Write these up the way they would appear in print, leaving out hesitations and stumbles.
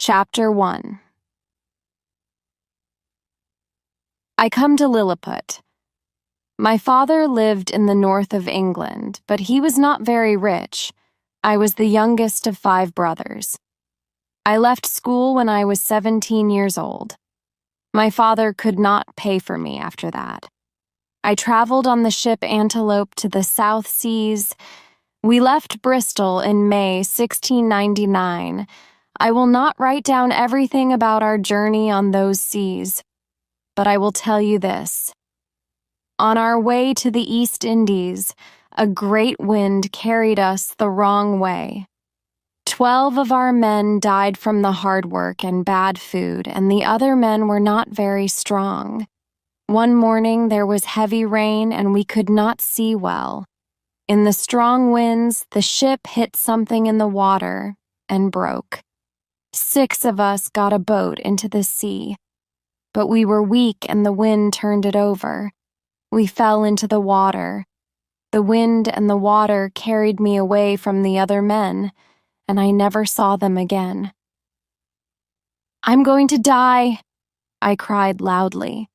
Chapter 1. I come to Lilliput. My father lived in the north of England, but he was not very rich. I was the youngest of 5 brothers. I left school when I was 17 years old. My father could not pay for me after that. I traveled on the ship Antelope to the South Seas. We left Bristol in May 1699. I will not write down everything about our journey on those seas, but I will tell you this. On our way to the East Indies, a great wind carried us the wrong way. 12 of our men died from the hard work and bad food, and the other men were not very strong. One morning there was heavy rain and we could not see well. In the strong winds, the ship hit something in the water and broke. 6 of us got a boat into the sea, but we were weak and the wind turned it over. We fell into the water. The wind and the water carried me away from the other men, and I never saw them again. "I'm going to die," I cried loudly.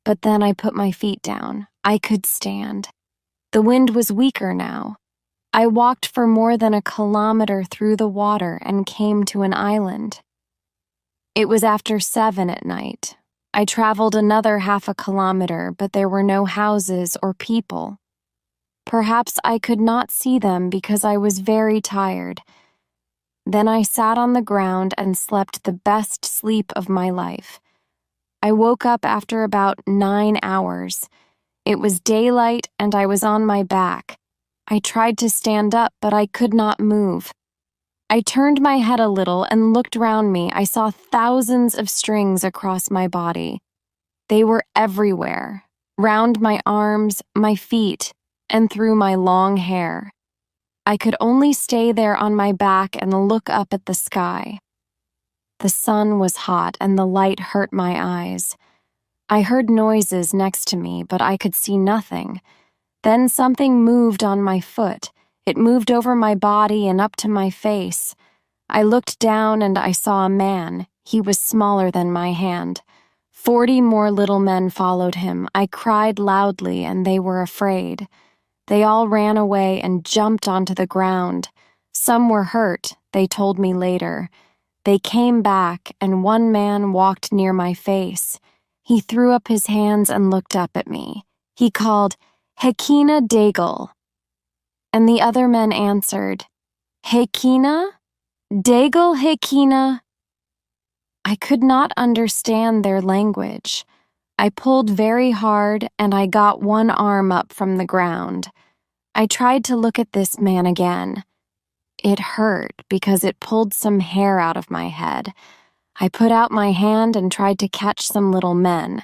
But then I put my feet down. I could stand. The wind was weaker now. I walked for more than a kilometer through the water and came to an island. It was after 7 at night. I traveled another half a kilometer, but there were no houses or people. Perhaps I could not see them because I was very tired. Then I sat on the ground and slept the best sleep of my life. I woke up after about 9 hours. It was daylight and I was on my back. I tried to stand up, but I could not move. I turned my head a little and looked round me. I saw thousands of strings across my body. They were everywhere, round my arms, my feet, and through my long hair. I could only stay there on my back and look up at the sky. The sun was hot and the light hurt my eyes. I heard noises next to me, but I could see nothing. Then something moved on my foot. It moved over my body and up to my face. I looked down and I saw a man. He was smaller than my hand. 40 more little men followed him. I cried loudly and they were afraid. They all ran away and jumped onto the ground. Some were hurt, they told me later. They came back and one man walked near my face. He threw up his hands and looked up at me. He called, "Hekina Daigle." And the other men answered, "Hekina? Daigle Hekina?" I could not understand their language. I pulled very hard and I got one arm up from the ground. I tried to look at this man again. It hurt because it pulled some hair out of my head. I put out my hand and tried to catch some little men,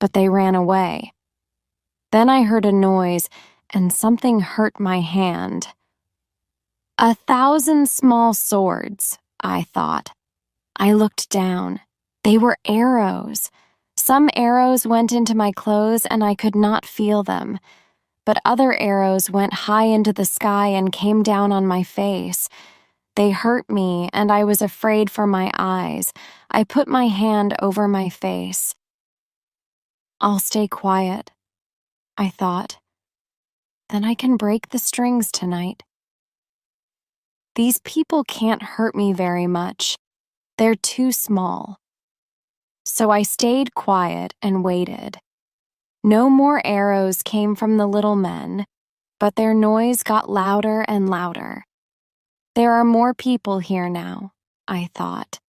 but they ran away. Then I heard a noise and something hurt my hand. 1,000 small swords, I thought. I looked down. They were arrows. Some arrows went into my clothes and I could not feel them, but other arrows went high into the sky and came down on my face. They hurt me and I was afraid for my eyes. I put my hand over my face. I'll stay quiet, I thought. Then I can break the strings tonight. These people can't hurt me very much. They're too small. So I stayed quiet and waited. No more arrows came from the little men, but their noise got louder and louder. There are more people here now, I thought.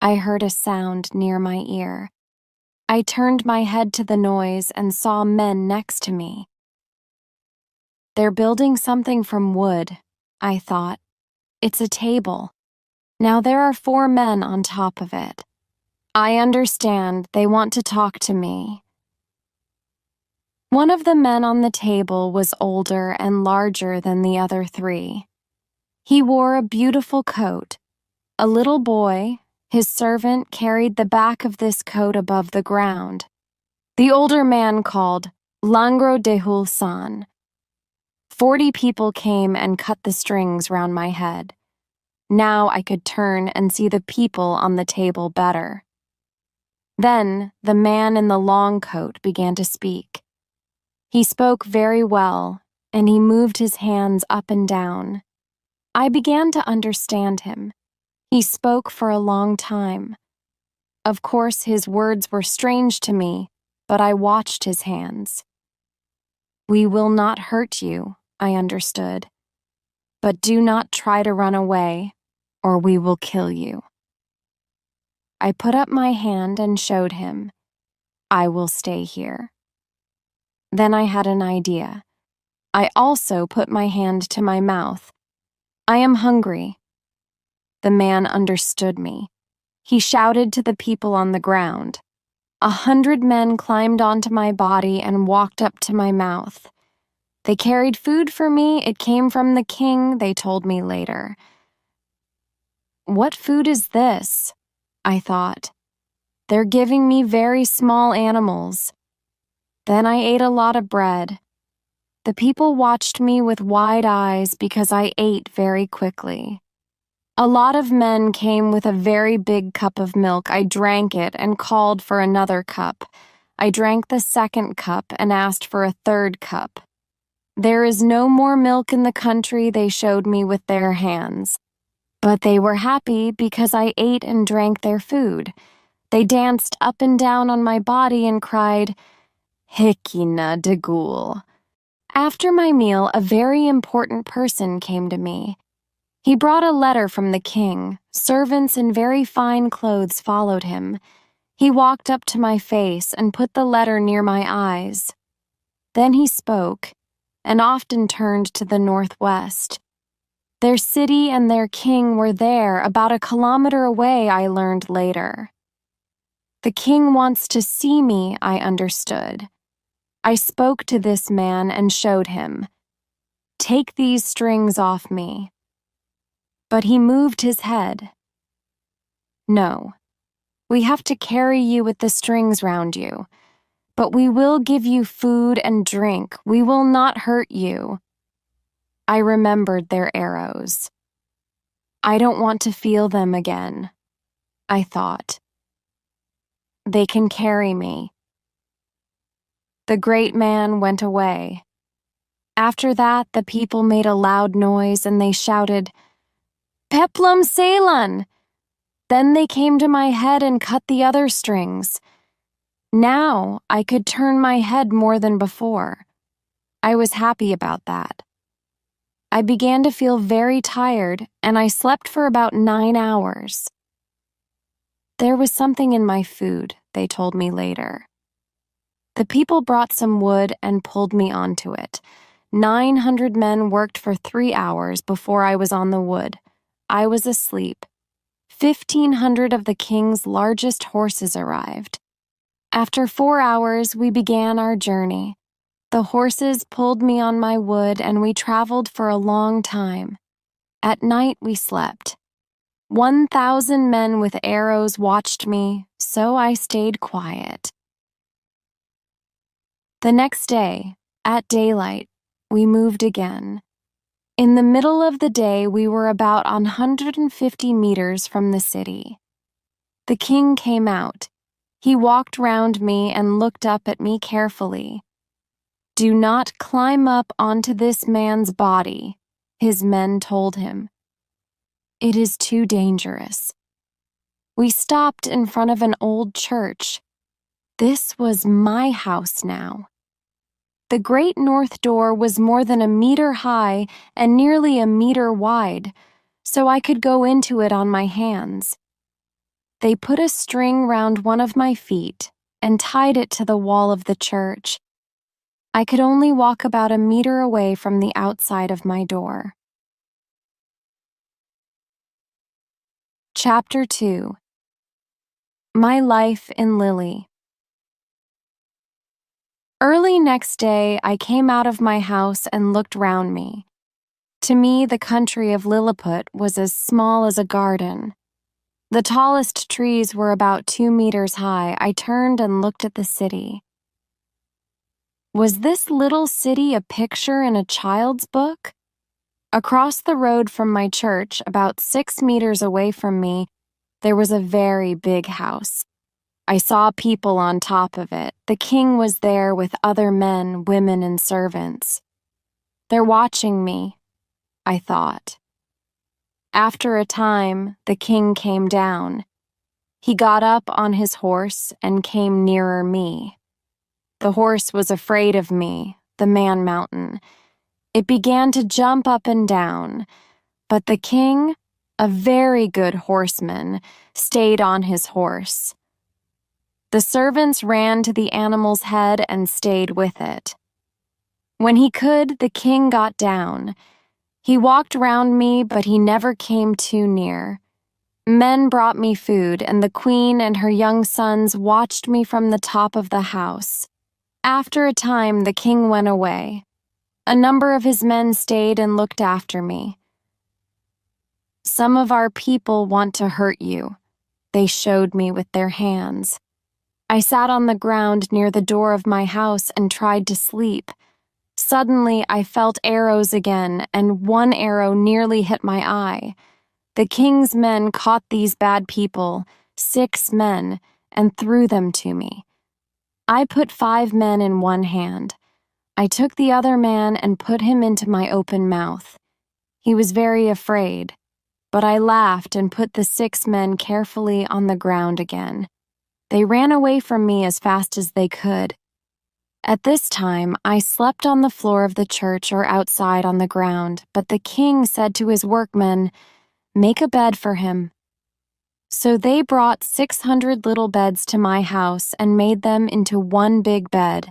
I heard a sound near my ear. I turned my head to the noise and saw men next to me. They're building something from wood, I thought. It's a table. Now there are 4 men on top of it. I understand they want to talk to me. One of the men on the table was older and larger than the other 3. He wore a beautiful coat. A little boy, his servant, carried the back of this coat above the ground. The older man called Langro Dehul San. 40 people came and cut the strings round my head. Now I could turn and see the people on the table better. Then the man in the long coat began to speak. He spoke very well, and he moved his hands up and down. I began to understand him. He spoke for a long time. Of course, his words were strange to me, but I watched his hands. "We will not hurt you," I understood. "But do not try to run away, or we will kill you." I put up my hand and showed him, "I will stay here." Then I had an idea. I also put my hand to my mouth. "I am hungry." The man understood me. He shouted to the people on the ground. 100 men climbed onto my body and walked up to my mouth. They carried food for me. It came from the king, they told me later. What food is this? I thought. They're giving me very small animals. Then I ate a lot of bread. The people watched me with wide eyes because I ate very quickly. A lot of men came with a very big cup of milk. I drank it and called for another cup. I drank the second cup and asked for a third cup. "There is no more milk in the country," they showed me with their hands. But they were happy because I ate and drank their food. They danced up and down on my body and cried, "Hikina de Ghoul." After my meal, a very important person came to me. He brought a letter from the king. Servants in very fine clothes followed him. He walked up to my face and put the letter near my eyes. Then he spoke, and often turned to the northwest. Their city and their king were there, about a kilometer away, I learned later. The king wants to see me, I understood. I spoke to this man and showed him. "Take these strings off me." But he moved his head. "No, we have to carry you with the strings round you. But we will give you food and drink. We will not hurt you." I remembered their arrows. I don't want to feel them again, I thought. They can carry me. The great man went away. After that, the people made a loud noise and they shouted, "Peplum Ceylon!" Then they came to my head and cut the other strings. Now I could turn my head more than before. I was happy about that. I began to feel very tired, and I slept for about 9 hours. There was something in my food, they told me later. The people brought some wood and pulled me onto it. 900 men worked for 3 hours before I was on the wood. I was asleep. 1,500 of the king's largest horses arrived. After 4 hours, we began our journey. The horses pulled me on my wood, and we traveled for a long time. At night, we slept. 1,000 men with arrows watched me, so I stayed quiet. The next day, at daylight, we moved again. In the middle of the day, we were about 150 meters from the city. The king came out. He walked round me and looked up at me carefully. "Do not climb up onto this man's body," his men told him. "It is too dangerous." We stopped in front of an old church. This was my house now. The great north door was more than a meter high and nearly a meter wide, so I could go into it on my hands. They put a string round one of my feet and tied it to the wall of the church. I could only walk about a meter away from the outside of my door. Chapter 2. My Life in Lille. Early next day, I came out of my house and looked round me. To me, the country of Lilliput was as small as a garden. The tallest trees were about 2 meters high. I turned and looked at the city. Was this little city a picture in a child's book? Across the road from my church, about 6 meters away from me, there was a very big house. I saw people on top of it. The king was there with other men, women, and servants. They're watching me, I thought. After a time, the king came down. He got up on his horse and came nearer me. The horse was afraid of me, the man mountain. It began to jump up and down, but the king, a very good horseman, stayed on his horse. The servants ran to the animal's head and stayed with it. When he could, the king got down. He walked round me, but he never came too near. Men brought me food, and the queen and her young sons watched me from the top of the house. After a time, the king went away. A number of his men stayed and looked after me. "Some of our people want to hurt you," they showed me with their hands. I sat on the ground near the door of my house and tried to sleep. Suddenly, I felt arrows again, and one arrow nearly hit my eye. The king's men caught these bad people, 6 men, and threw them to me. I put 5 men in one hand. I took the other man and put him into my open mouth. He was very afraid, but I laughed and put the 6 men carefully on the ground again. They ran away from me as fast as they could. At this time, I slept on the floor of the church or outside on the ground, but the king said to his workmen, "Make a bed for him." So they brought 600 little beds to my house and made them into one big bed.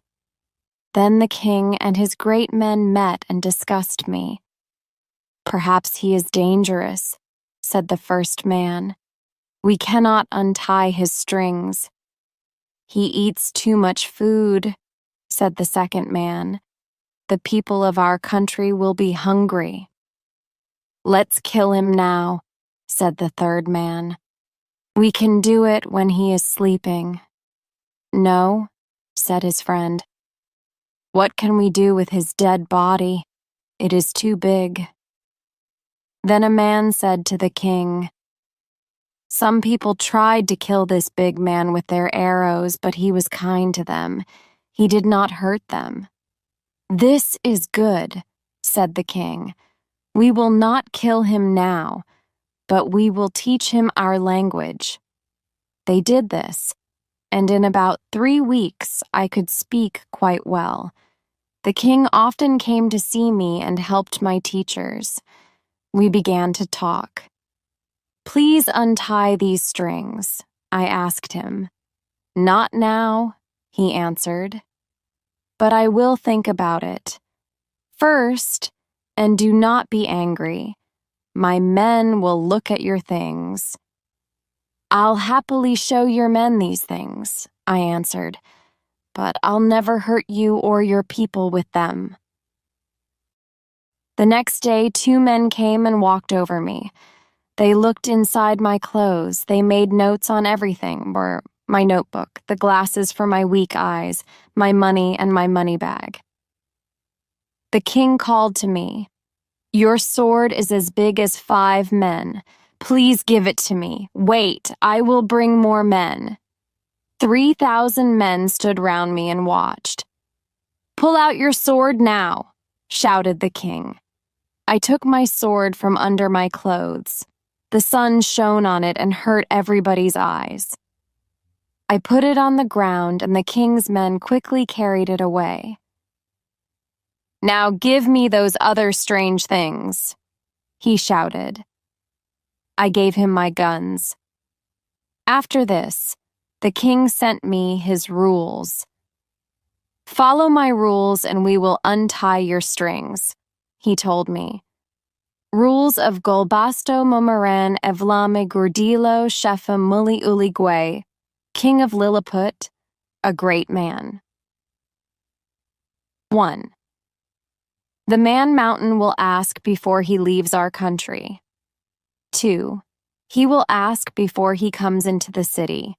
Then the king and his great men met and discussed me. "Perhaps he is dangerous," said the first man. "We cannot untie his strings." "He eats too much food," said the second man. "The people of our country will be hungry." "Let's kill him now," said the third man. "We can do it when he is sleeping." "No," said his friend. "What can we do with his dead body? It is too big." Then a man said to the king, "Some people tried to kill this big man with their arrows, but he was kind to them. He did not hurt them." "This is good," said the king. "We will not kill him now, but we will teach him our language." They did this, and in about 3 weeks I could speak quite well. The king often came to see me and helped my teachers. We began to talk. "Please untie these strings," I asked him. "Not now," he answered. "But I will think about it. First, and do not be angry, my men will look at your things." "I'll happily show your men these things," I answered, "but I'll never hurt you or your people with them." The next day, 2 men came and walked over me. They looked inside my clothes. They made notes on everything, my notebook, the glasses for my weak eyes, my money, and my money bag. The king called to me, "Your sword is as big as 5 men. Please give it to me. Wait, I will bring more men." 3,000 men stood round me and watched. "Pull out your sword now," shouted the king. I took my sword from under my clothes. The sun shone on it and hurt everybody's eyes. I put it on the ground, and the king's men quickly carried it away. "Now give me those other strange things," he shouted. I gave him my guns. After this, the king sent me his rules. "Follow my rules and we will untie your strings," he told me. Rules of Golbasto Momaran Evlame Gurdilo Shefa Muli Uligwe, king of Lilliput, a great man. 1. The man mountain will ask before he leaves our country. 2. He will ask before he comes into the city.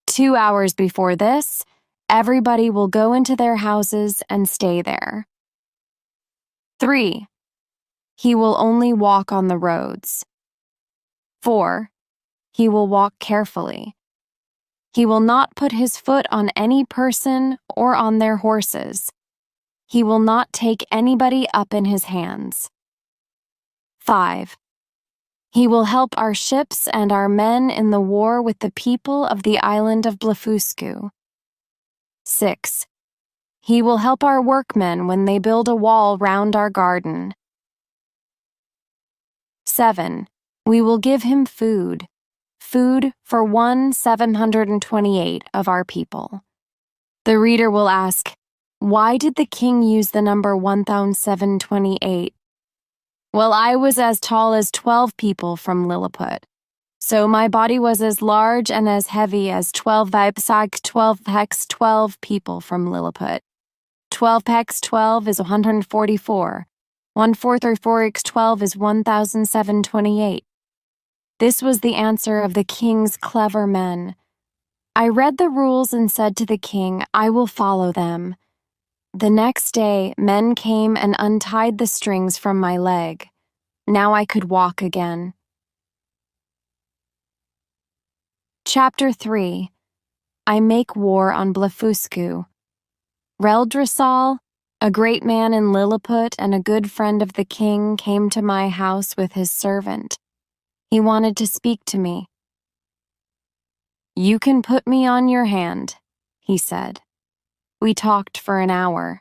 2 hours before this, everybody will go into their houses and stay there. 3. He will only walk on the roads. 4. He will walk carefully. He will not put his foot on any person or on their horses. He will not take anybody up in his hands. 5. He will help our ships and our men in the war with the people of the island of Blefuscu. 6. He will help our workmen when they build a wall round our garden. 7. We will give him food for 728 of our people. The reader will ask, why did the king use the number 1728? Well, I was as tall as 12 people from Lilliput, so my body was as large and as heavy as 12 Vipsag 12 hex 12 people from Lilliput. 12 hex 12 is 144. 1/4 or 4x 12 is 1728. This was the answer of the king's clever men. I read the rules and said to the king, I will follow them. The next day, men came and untied the strings from my leg. Now I could walk again. Chapter 3. I make war on Blefuscu. Reldresal, a great man in Lilliput and a good friend of the king, came to my house with his servant. He wanted to speak to me. You can put me on your hand, he said. We talked for an hour.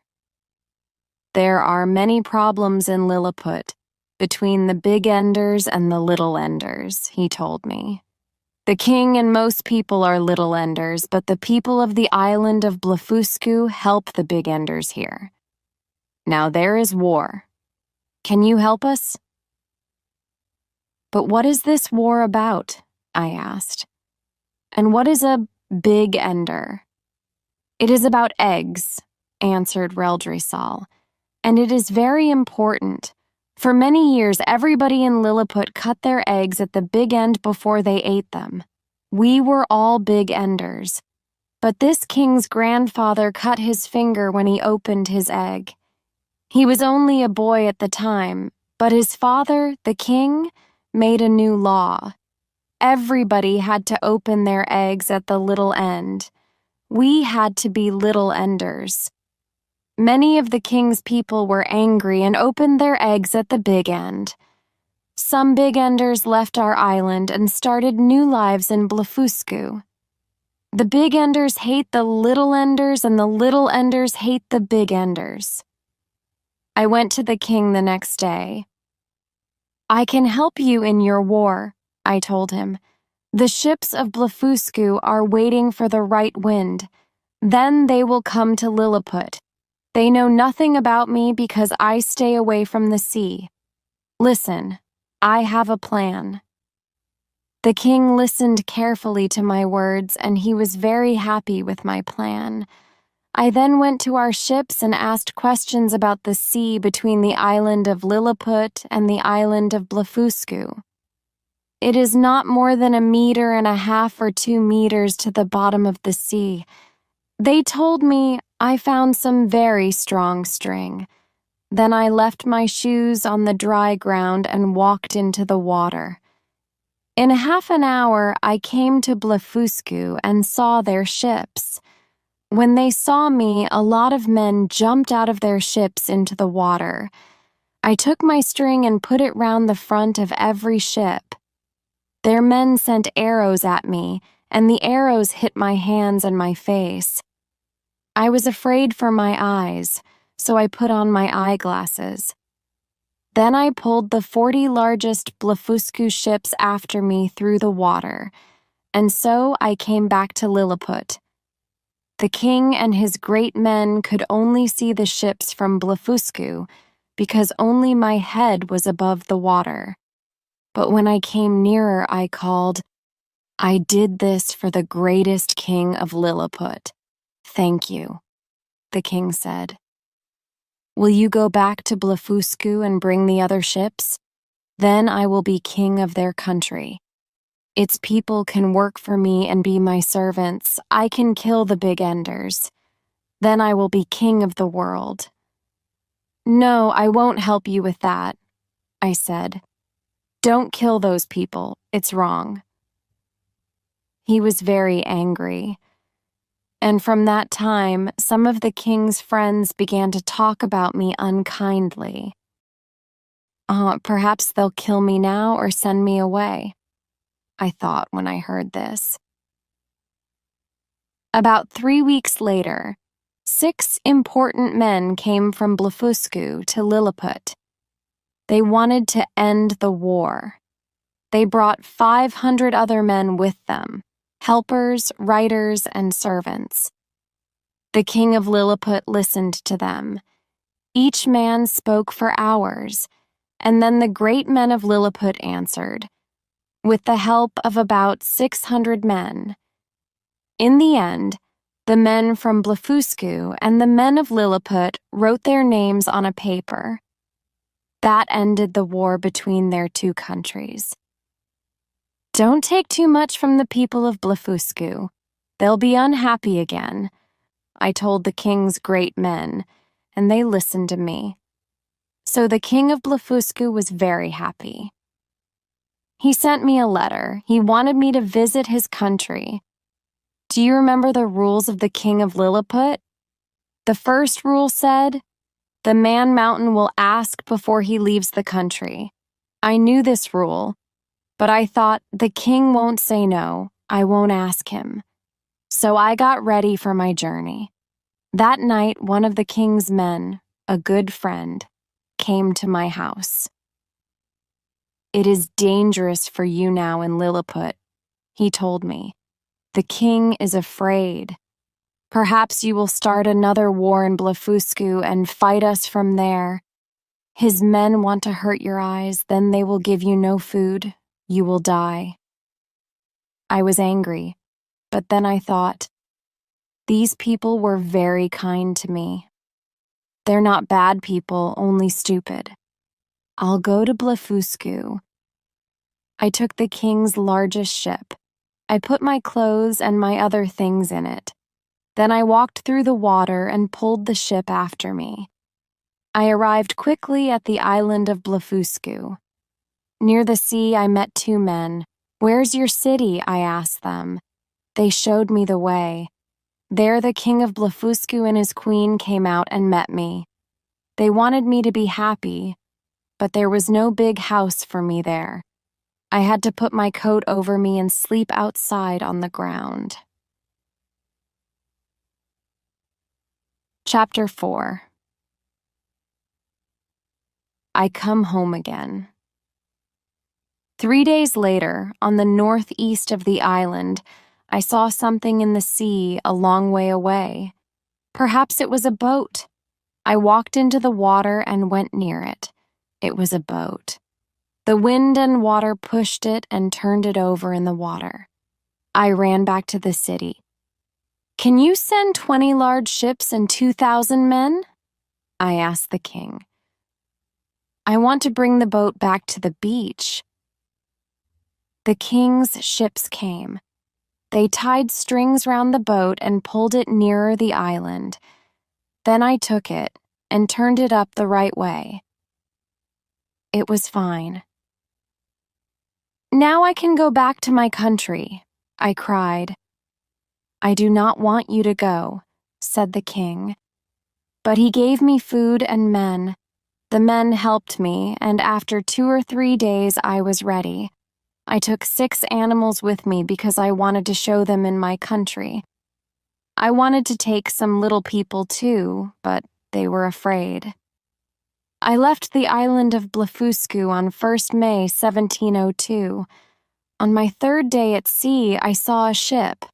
There are many problems in Lilliput, between the big enders and the little enders, he told me. The king and most people are little enders, but the people of the island of Blefuscu help the big enders here. Now there is war. Can you help us? But what is this war about? I asked. And what is a big ender? It is about eggs, answered Reldresal, and it is very important. For many years, everybody in Lilliput cut their eggs at the big end before they ate them. We were all big enders. But this king's grandfather cut his finger when he opened his egg. He was only a boy at the time, but his father, the king, made a new law. Everybody had to open their eggs at the little end. We had to be little enders. Many of the king's people were angry and opened their eggs at the big end. Some big enders left our island and started new lives in Blefuscu. The big enders hate the little enders and the little enders hate the big enders. I went to the king the next day. I can help you in your war, I told him. The ships of Blefuscu are waiting for the right wind. Then they will come to Lilliput. They know nothing about me because I stay away from the sea. Listen, I have a plan. The king listened carefully to my words, and he was very happy with my plan. I then went to our ships and asked questions about the sea between the island of Lilliput and the island of Blefuscu. It is not more than 1.5 meters or 2 meters to the bottom of the sea. They told me I found some very strong string. Then I left my shoes on the dry ground and walked into the water. In half an hour, I came to Blefuscu and saw their ships. When they saw me, a lot of men jumped out of their ships into the water. I took my string and put it round the front of every ship. Their men sent arrows at me, and the arrows hit my hands and my face. I was afraid for my eyes, so I put on my eyeglasses. Then I pulled the 40 largest Blefuscu ships after me through the water, and so I came back to Lilliput. The king and his great men could only see the ships from Blefuscu because only my head was above the water. But when I came nearer, I called, I did this for the greatest king of Lilliput. Thank you, the king said. Will you go back to Blefuscu and bring the other ships? Then I will be king of their country. Its people can work for me and be my servants. I can kill the big enders. Then I will be king of the world. No, I won't help you with that. I said. "Don't kill those people. It's wrong." He was very angry. And from that time, some of the king's friends began to talk about me unkindly. Perhaps they'll kill me now or send me away, I thought when I heard this. About 3 weeks later, 6 important men came from Blefuscu to Lilliput. They wanted to end the war. They brought 500 other men with them, helpers, writers, and servants. The king of Lilliput listened to them. Each man spoke for hours, and then the great men of Lilliput answered, with the help of about 600 men. In the end, the men from Blefuscu and the men of Lilliput wrote their names on a paper. That ended the war between their two countries. Don't take too much from the people of Blefuscu. They'll be unhappy again, I told the king's great men, and they listened to me. So the king of Blefuscu was very happy. He sent me a letter. He wanted me to visit his country. Do you remember the rules of the king of Lilliput? The first rule said, "The man mountain will ask before he leaves the country." I knew this rule, but I thought, the king won't say no. I won't ask him. So I got ready for my journey. That night, one of the king's men, a good friend, came to my house. "It is dangerous for you now in Lilliput," he told me. "The king is afraid. Perhaps you will start another war in Blefuscu and fight us from there. His men want to hurt your eyes, then they will give you no food. You will die." I was angry, but then I thought, these people were very kind to me. They're not bad people, only stupid. I'll go to Blefuscu. I took the king's largest ship. I put my clothes and my other things in it. Then I walked through the water and pulled the ship after me. I arrived quickly at the island of Blefuscu. Near the sea, I met 2 men. "Where's your city?" I asked them. They showed me the way. There the king of Blefuscu and his queen came out and met me. They wanted me to be happy, but there was no big house for me there. I had to put my coat over me and sleep outside on the ground. Chapter 4. I come home again. 3 days later, on the northeast of the island, I saw something in the sea a long way away. Perhaps it was a boat. I walked into the water and went near it. It was a boat. The wind and water pushed it and turned it over in the water. I ran back to the city. "Can you send 20 large ships and 2,000 men?" I asked the king. "I want to bring the boat back to the beach." The king's ships came. They tied strings round the boat and pulled it nearer the island. Then I took it and turned it up the right way. It was fine. "Now I can go back to my country," I cried. "I do not want you to go," said the king. But he gave me food and men. The men helped me, and after 2 or 3 days I was ready. I took 6 animals with me because I wanted to show them in my country. I wanted to take some little people too, but they were afraid. I left the island of Blefuscu on 1st May 1702. On my 3rd day at sea, I saw a ship.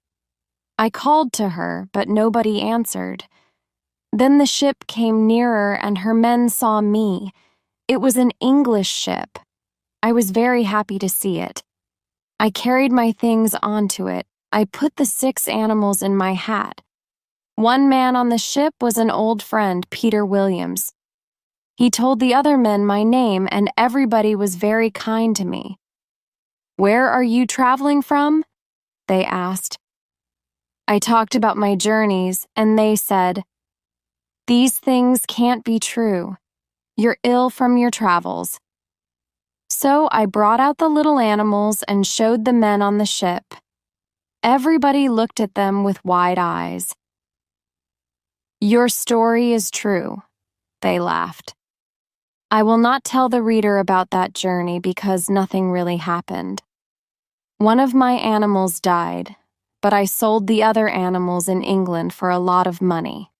I called to her, but nobody answered. Then the ship came nearer and her men saw me. It was an English ship. I was very happy to see it. I carried my things onto it. I put the 6 animals in my hat. One man on the ship was an old friend, Peter Williams. He told the other men my name, and everybody was very kind to me. "Where are you traveling from?" they asked. I talked about my journeys, and they said, "These things can't be true. You're ill from your travels." So I brought out the little animals and showed the men on the ship. Everybody looked at them with wide eyes. "Your story is true," they laughed. I will not tell the reader about that journey because nothing really happened. One of my animals died, but I sold the other animals in England for a lot of money.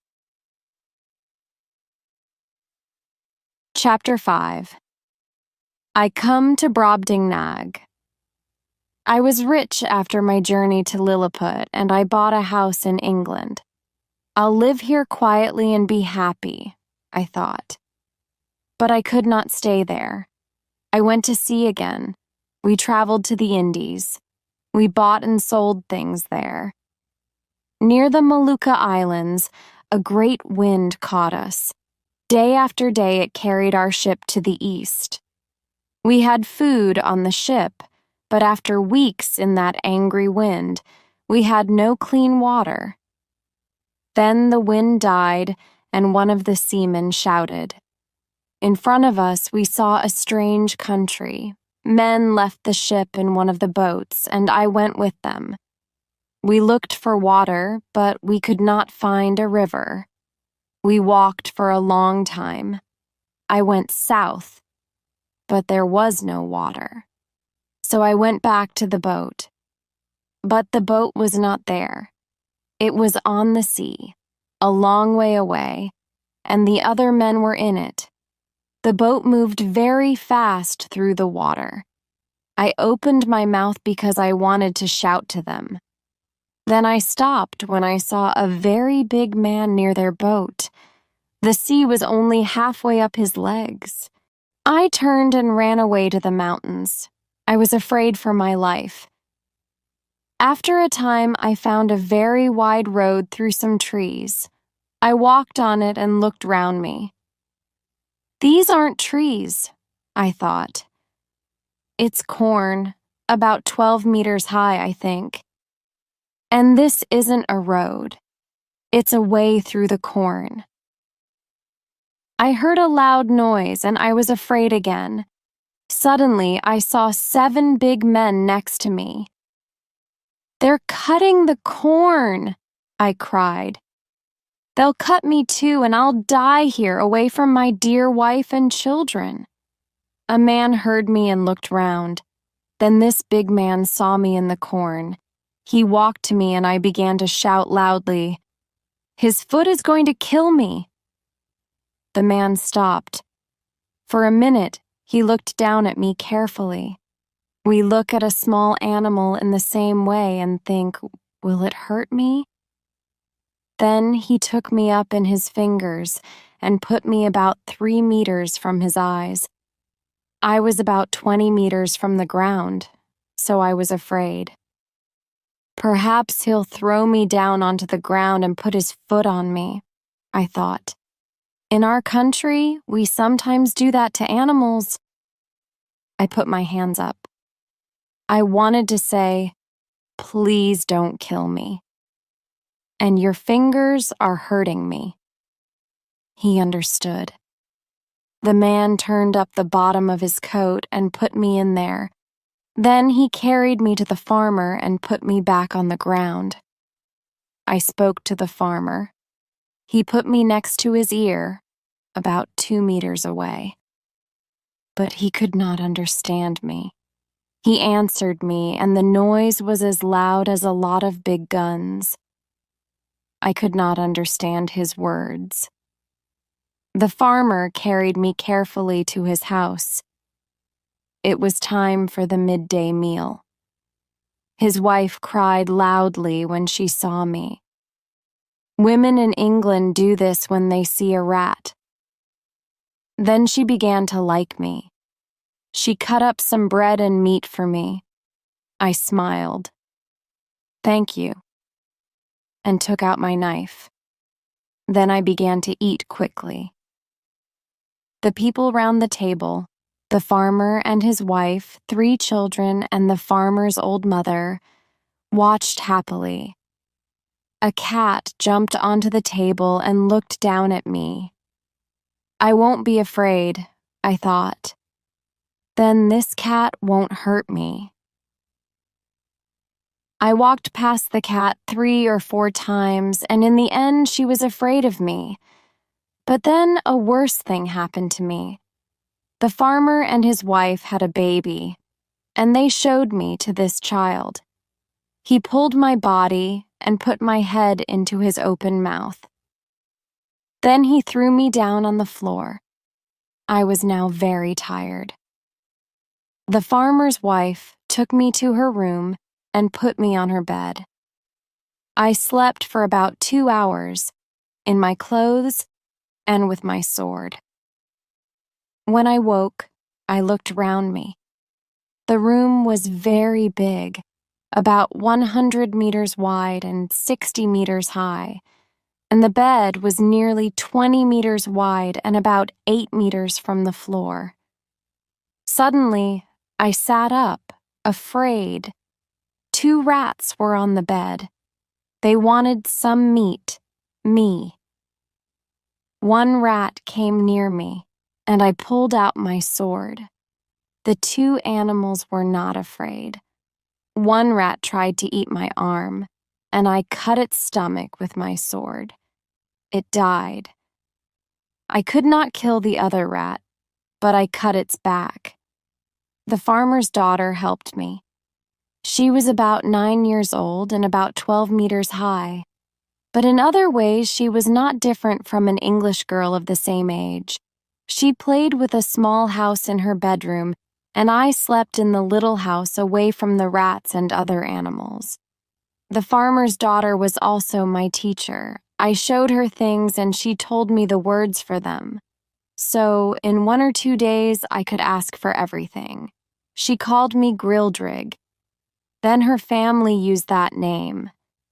Chapter 5. I come to Brobdingnag. I was rich after my journey to Lilliput, and I bought a house in England. I'll live here quietly and be happy, I thought. But I could not stay there. I went to sea again. We traveled to the Indies. We bought and sold things there. Near the Molucca Islands, a great wind caught us. Day after day it carried our ship to the east. We had food on the ship, but after weeks in that angry wind, we had no clean water. Then the wind died, and one of the seamen shouted. In front of us we saw a strange country. Men left the ship in one of the boats, and I went with them. We looked for water, but we could not find a river. We walked for a long time. I went south, but there was no water. So I went back to the boat. But the boat was not there. It was on the sea, a long way away, and the other men were in it. The boat moved very fast through the water. I opened my mouth because I wanted to shout to them. Then I stopped when I saw a very big man near their boat. The sea was only halfway up his legs. I turned and ran away to the mountains. I was afraid for my life. After a time, I found a very wide road through some trees. I walked on it and looked round me. These aren't trees, I thought. It's corn, about 12 meters high, I think. And this isn't a road. It's a way through the corn. I heard a loud noise and I was afraid again. Suddenly, I saw 7 big men next to me. "They're cutting the corn," I cried. "They'll cut me too, and I'll die here away from my dear wife and children." A man heard me and looked round. Then this big man saw me in the corn. He walked to me and I began to shout loudly, "His foot is going to kill me." The man stopped. For a minute, he looked down at me carefully. We look at a small animal in the same way and think, will it hurt me? Then he took me up in his fingers and put me about 3 meters from his eyes. I was about 20 meters from the ground, so I was afraid. Perhaps he'll throw me down onto the ground and put his foot on me, I thought. In our country, we sometimes do that to animals. I put my hands up. I wanted to say, "Please don't kill me. And your fingers are hurting me." He understood. The man turned up the bottom of his coat and put me in there. Then he carried me to the farmer and put me back on the ground. I spoke to the farmer. He put me next to his ear, about 2 meters away. But he could not understand me. He answered me, and the noise was as loud as a lot of big guns. I could not understand his words. The farmer carried me carefully to his house. It was time for the midday meal. His wife cried loudly when she saw me. Women in England do this when they see a rat. Then she began to like me. She cut up some bread and meat for me. I smiled. "Thank you," and took out my knife. Then I began to eat quickly. The people round the table, the farmer and his wife, 3 children, and the farmer's old mother, watched happily. A cat jumped onto the table and looked down at me. I won't be afraid, I thought. then this cat won't hurt me. I walked past the cat 3 or 4 times, and in the end, she was afraid of me. But then a worse thing happened to me. The farmer and his wife had a baby, and they showed me to this child. He pulled my body and put my head into his open mouth. Then he threw me down on the floor. I was now very tired. The farmer's wife took me to her room and put me on her bed. I slept for about 2 hours, in my clothes and with my sword. When I woke, I looked round me. The room was very big, about 100 meters wide and 60 meters high, and the bed was nearly 20 meters wide and about 8 meters from the floor. Suddenly, I sat up, afraid. 2 rats were on the bed. They wanted some meat, me. One rat came near me, and I pulled out my sword. The 2 animals were not afraid. One rat tried to eat my arm, and I cut its stomach with my sword. It died. I could not kill the other rat, but I cut its back. The farmer's daughter helped me. She was about 9 years old and about 12 meters high. But in other ways, she was not different from an English girl of the same age. She played with a small house in her bedroom, and I slept in the little house away from the rats and other animals. The farmer's daughter was also my teacher. I showed her things and she told me the words for them. So, in 1 or 2 days, I could ask for everything. She called me Grildrig. Then her family used that name,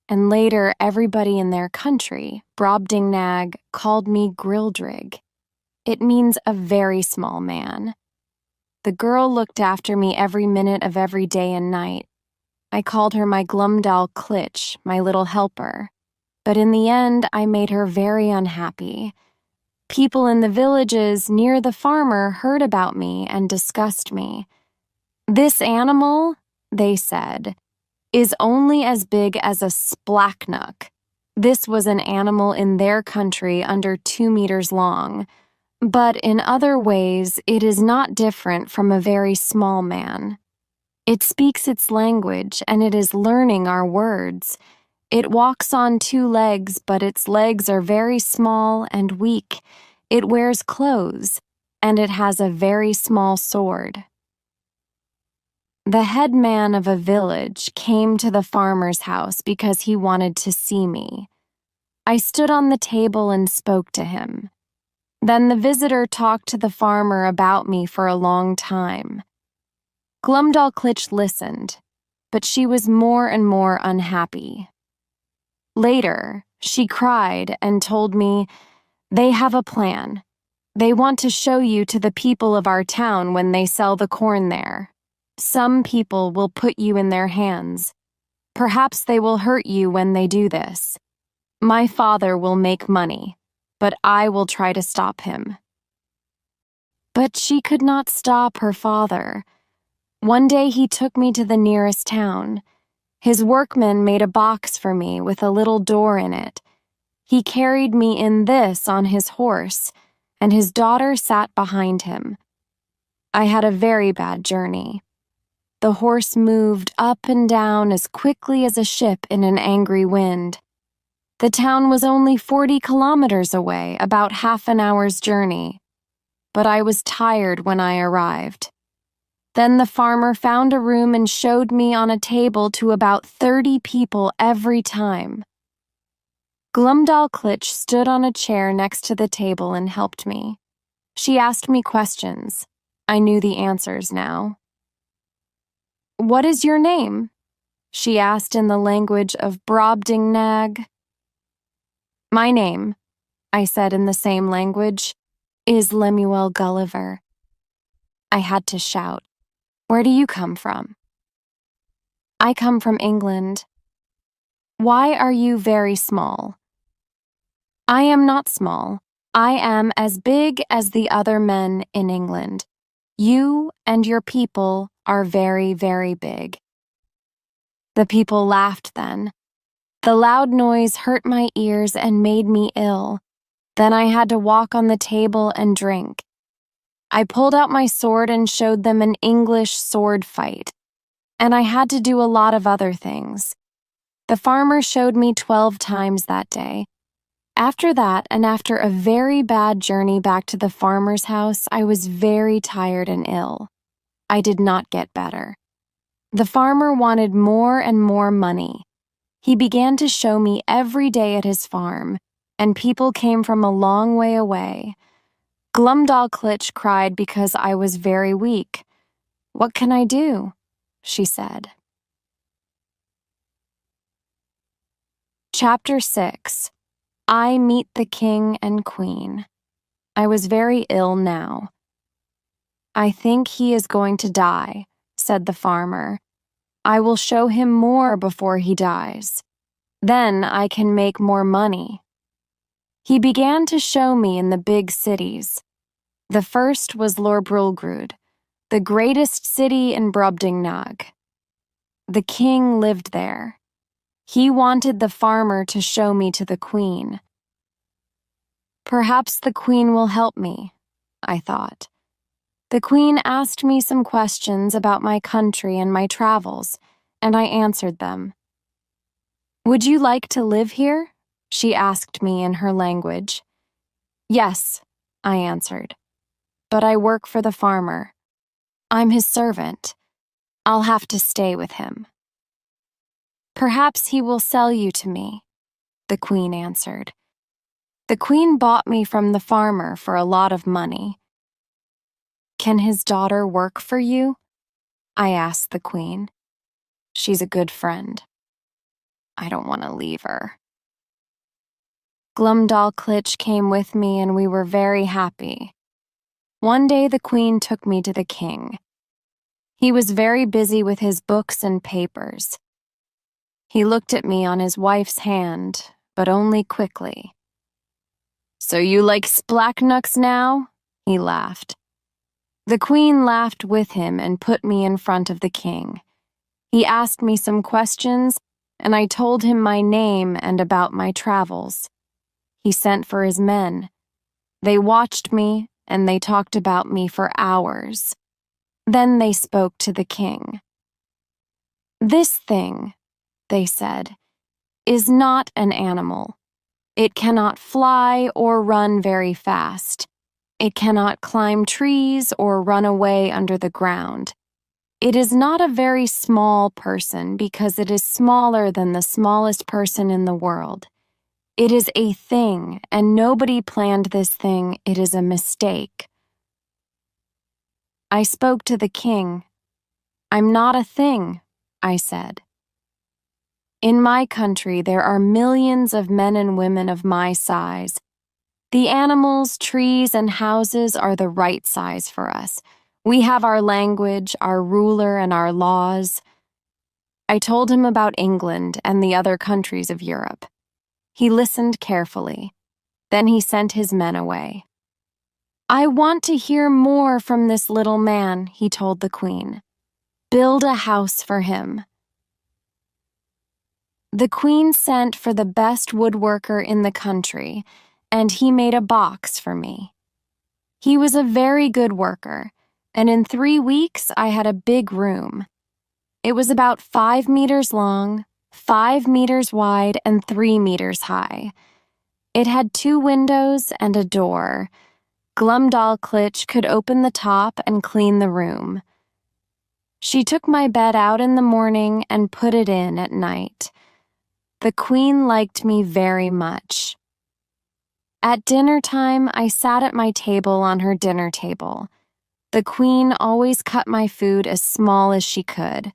and later everybody in their country, Brobdingnag, called me Grildrig. It means a very small man. The girl looked after me every minute of every day and night. I called her my Glumdal Klitsch, my little helper. But in the end, I made her very unhappy. People in the villages near the farmer heard about me and discussed me. "This animal," they said, "is only as big as a splachnook." This was an animal in their country under 2 meters long. But in other ways, it is not different from a very small man. It speaks its language, and it is learning our words. It walks on 2 legs, but its legs are very small and weak. It wears clothes, and it has a very small sword. The head man of a village came to the farmer's house because he wanted to see me. I stood on the table and spoke to him. Then the visitor talked to the farmer about me for a long time. Glumdal Klitsch listened, but she was more and more unhappy. Later, she cried and told me, "They have a plan. They want to show you to the people of our town when they sell the corn there. Some people will put you in their hands. Perhaps they will hurt you when they do this. My father will make money, but I will try to stop him." But she could not stop her father. One day he took me to the nearest town. His workman made a box for me with a little door in it. He carried me in this on his horse, and his daughter sat behind him. I had a very bad journey. The horse moved up and down as quickly as a ship in an angry wind. The town was only 40 kilometers away, about half an hour's journey. But I was tired when I arrived. Then the farmer found a room and showed me on a table to about 30 people every time. Glumdal Klitsch stood on a chair next to the table and helped me. She asked me questions. I knew the answers now. "What is your name?" she asked in the language of Brobdingnag. "My name," I said in the same language, "is Lemuel Gulliver." I had to shout, "Where do you come from?" "I come from England." "Why are you very small?" "I am not small. I am as big as the other men in England. You and your people are very, very big." The people laughed then. The loud noise hurt my ears and made me ill. Then I had to walk on the table and drink. I pulled out my sword and showed them an English sword fight. And I had to do a lot of other things. The farmer showed me 12 times that day. After that, and after a very bad journey back to the farmer's house, I was very tired and ill. I did not get better. The farmer wanted more and more money. He began to show me every day at his farm, and people came from a long way away. Glumdalclitch cried because I was very weak. "What can I do?" she said. Chapter 6. I Meet the King and Queen. I was very ill now. "I think he is going to die," said the farmer. "I will show him more before he dies. Then I can make more money." He began to show me in the big cities. The first was Lorbrulgrud, the greatest city in Brobdingnag. The king lived there. He wanted the farmer to show me to the queen. Perhaps the queen will help me, I thought. The queen asked me some questions about my country and my travels, and I answered them. "Would you like to live here?" she asked me in her language. "Yes," I answered. "But I work for the farmer. I'm his servant. I'll have to stay with him." "Perhaps he will sell you to me," the queen answered. The queen bought me from the farmer for a lot of money. "Can his daughter work for you?" I asked the queen. "She's a good friend. I don't want to leave her." Glumdalclitch came with me and we were very happy. One day the queen took me to the king. He was very busy with his books and papers. He looked at me on his wife's hand, but only quickly. "So you like splachnuts now?" he laughed. The queen laughed with him and put me in front of the king. He asked me some questions, and I told him my name and about my travels. He sent for his men. They watched me, and they talked about me for hours. Then they spoke to the king. "This thing," they said, "is not an animal. It cannot fly or run very fast. It cannot climb trees or run away under the ground. It is not a very small person because it is smaller than the smallest person in the world. It is a thing, and nobody planned this thing. It is a mistake." I spoke to the king. "I'm not a thing," I said. "In my country, there are millions of men and women of my size. The animals, trees, and houses are the right size for us. We have our language, our ruler, and our laws." I told him about England and the other countries of Europe. He listened carefully. Then he sent his men away. "I want to hear more from this little man," he told the queen. "Build a house for him." The queen sent for the best woodworker in the country, and he made a box for me. He was a very good worker, and in 3 weeks I had a big room. It was about 5 meters long, 5 meters wide, and 3 meters high. It had 2 windows and a door. Glumdalclitch could open the top and clean the room. She took my bed out in the morning and put it in at night. The queen liked me very much. At dinner time, I sat at my table on her dinner table. The queen always cut my food as small as she could.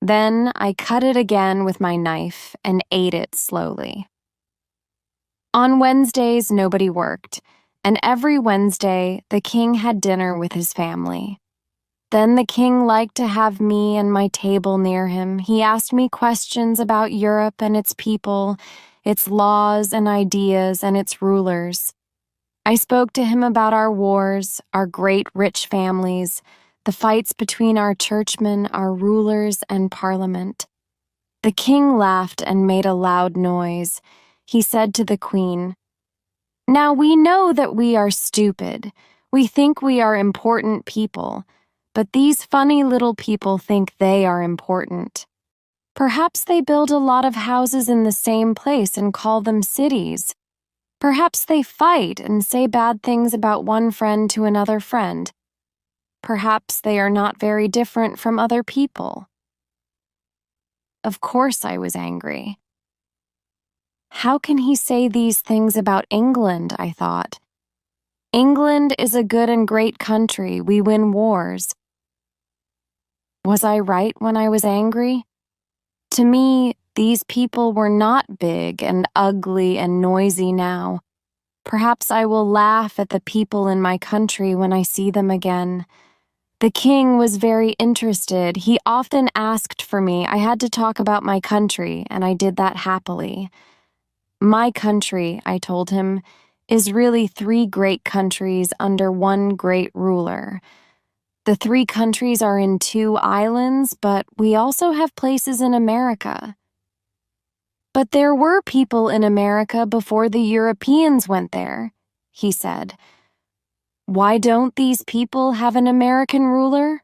Then I cut it again with my knife and ate it slowly. On Wednesdays, nobody worked, and every Wednesday, the king had dinner with his family. Then the king liked to have me and my table near him. He asked me questions about Europe and its people, its laws and ideas and its rulers. I spoke to him about our wars, our great rich families, the fights between our churchmen, our rulers, and Parliament. The king laughed and made a loud noise. He said to the queen, "Now we know that we are stupid. We think we are important people, but these funny little people think they are important. Perhaps they build a lot of houses in the same place and call them cities. Perhaps they fight and say bad things about one friend to another friend. Perhaps they are not very different from other people." Of course I was angry. How can he say these things about England, I thought. England is a good and great country. We win wars. Was I right when I was angry? To me, these people were not big and ugly and noisy now. Perhaps I will laugh at the people in my country when I see them again. The king was very interested. He often asked for me. I had to talk about my country, and I did that happily. My country, I told him, is really 3 great countries under one great ruler. The 3 countries are in 2 islands, but we also have places in America. But there were people in America before the Europeans went there, he said. Why don't these people have an American ruler?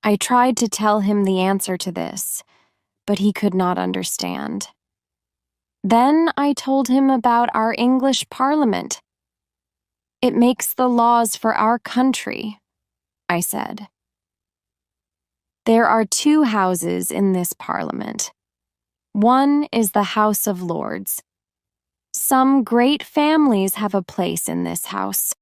I tried to tell him the answer to this, but he could not understand. Then I told him about our English Parliament. It makes the laws for our country, I said. There are 2 houses in this Parliament. One is the House of Lords. Some great families have a place in this house.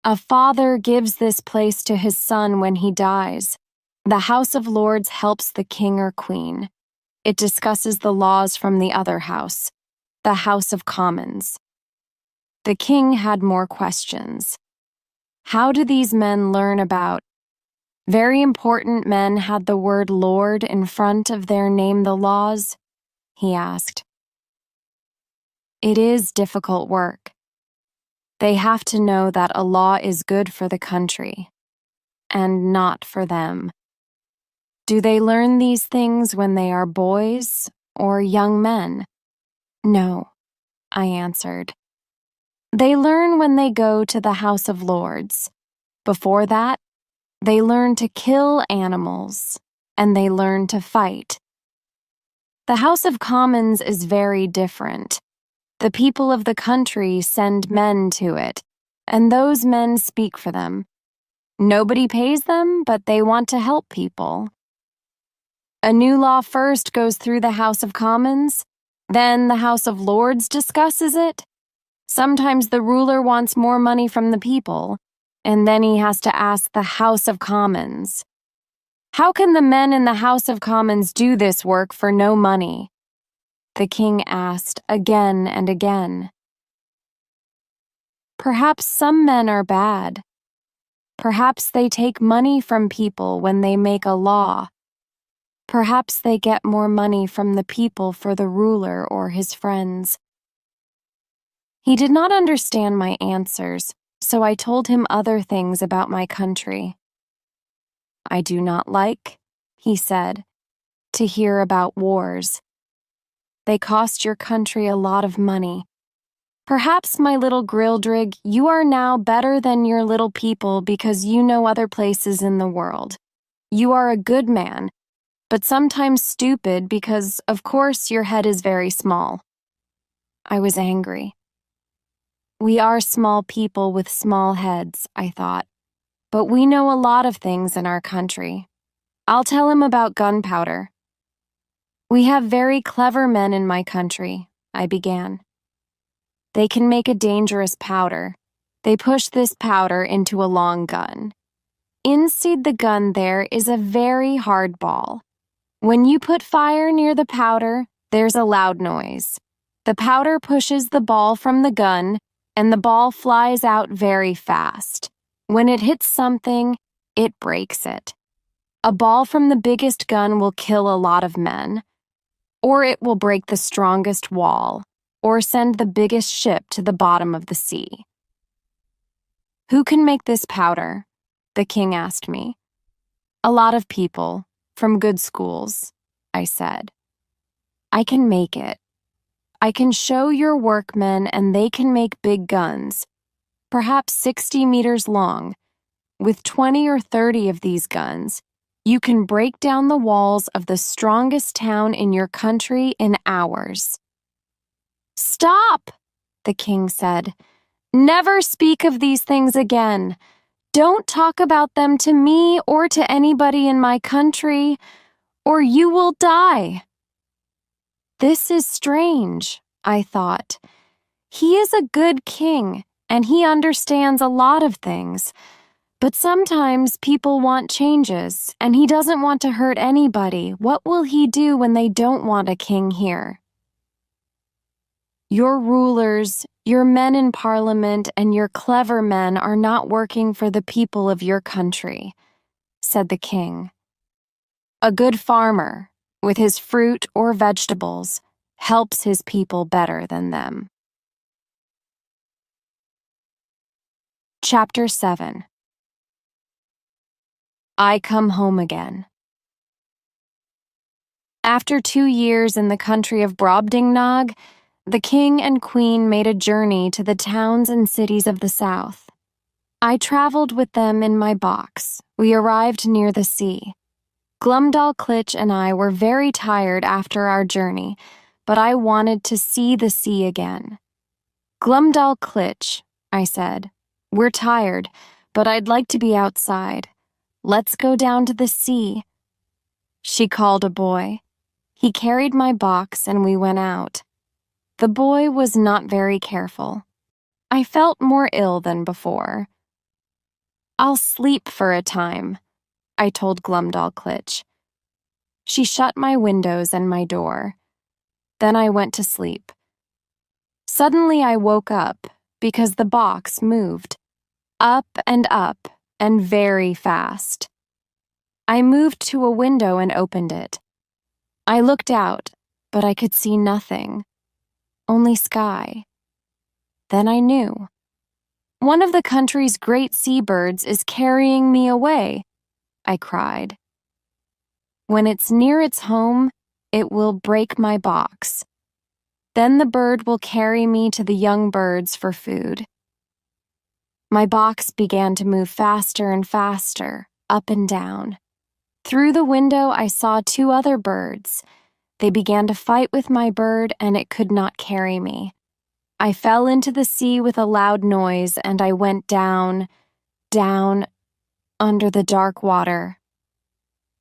A father gives this place to his son when he dies. The House of Lords helps the king or queen. It discusses the laws from the other house, the House of Commons. The king had more questions. How do these men learn about? Very important men had the word Lord in front of their name the laws, he asked. It is difficult work. They have to know that a law is good for the country, and not for them. Do they learn these things when they are boys or young men? No, I answered. They learn when they go to the House of Lords. Before that, they learn to kill animals, and they learn to fight. The House of Commons is very different. The people of the country send men to it, and those men speak for them. Nobody pays them, but they want to help people. A new law first goes through the House of Commons, then the House of Lords discusses it. Sometimes the ruler wants more money from the people, and then he has to ask the House of Commons. How can the men in the House of Commons do this work for no money? The king asked again and again. Perhaps some men are bad. Perhaps they take money from people when they make a law. Perhaps they get more money from the people for the ruler or his friends. He did not understand my answers, so I told him other things about my country. I do not like, he said, to hear about wars. They cost your country a lot of money. Perhaps, my little Grildrig, you are now better than your little people because you know other places in the world. You are a good man, but sometimes stupid because, of course, your head is very small. I was angry. We are small people with small heads, I thought, but we know a lot of things in our country. I'll tell him about gunpowder. We have very clever men in my country, I began. They can make a dangerous powder. They push this powder into a long gun. Inside the gun there is a very hard ball. When you put fire near the powder, there's a loud noise. The powder pushes the ball from the gun, and the ball flies out very fast. When it hits something, it breaks it. A ball from the biggest gun will kill a lot of men, or it will break the strongest wall. or send the biggest ship to the bottom of the sea. "Who can make this powder?" the king asked me. "A lot of people, from good schools," I said. "I can make it. I can show your workmen and they can make big guns, perhaps 60 meters long. With 20 or 30 of these guns, you can break down the walls of the strongest town in your country in hours." "Stop!" the king said. "Never speak of these things again. Don't talk about them to me or to anybody in my country, or you will die." This is strange, I thought. He is a good king, and he understands a lot of things. But sometimes people want changes, and he doesn't want to hurt anybody. What will he do when they don't want a king here? "Your rulers, your men in parliament, and your clever men are not working for the people of your country," said the king. "A good farmer, with his fruit or vegetables, helps his people better than them." Chapter 7. I come home again. After 2 years in the country of Brobdingnag, the king and queen made a journey to the towns and cities of the south. I traveled with them in my box. We arrived near the sea. Glumdal Klitsch and I were very tired after our journey, but I wanted to see the sea again. "Glumdal Klitsch," I said, "we're tired, but I'd like to be outside. Let's go down to the sea." She called a boy. He carried my box and we went out. The boy was not very careful. I felt more ill than before. "I'll sleep for a time," I told Glumdal Klitsch. She shut my windows and my door. Then I went to sleep. Suddenly I woke up because the box moved, up and very fast. I moved to a window and opened it. I looked out, but I could see nothing, only sky. Then I knew. "One of the country's great seabirds is carrying me away," I cried. "When it's near its home, it will break my box. Then the bird will carry me to the young birds for food." My box began to move faster and faster, up and down. Through the window, I saw 2 other birds. They began to fight with my bird, and it could not carry me. I fell into the sea with a loud noise, and I went down, down, under the dark water.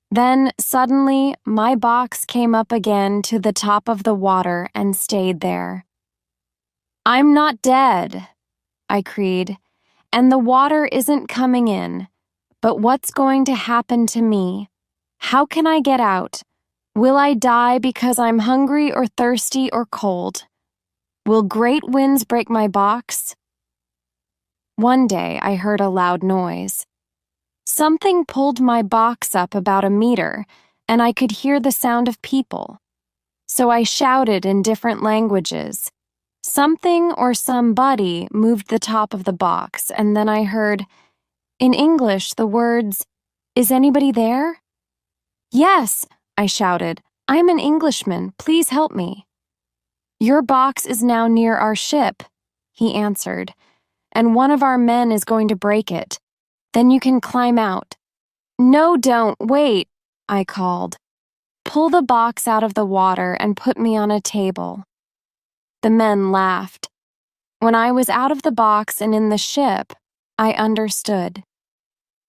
Then, suddenly, my box came up again to the top of the water and stayed there. "I'm not dead," I cried, "and the water isn't coming in. But what's going to happen to me? How can I get out? Will I die because I'm hungry or thirsty or cold? Will great winds break my box?" One day I heard a loud noise. Something pulled my box up about a meter, and I could hear the sound of people. So I shouted in different languages. Something or somebody moved the top of the box, and then I heard, in English, the words, "Is anybody there?" "Yes," I shouted. "I'm an Englishman. Please help me." "Your box is now near our ship," he answered, "and one of our men is going to break it. Then you can climb out." "No, don't, wait," I called. "Pull the box out of the water and put me on a table." The men laughed. When I was out of the box and in the ship, I understood.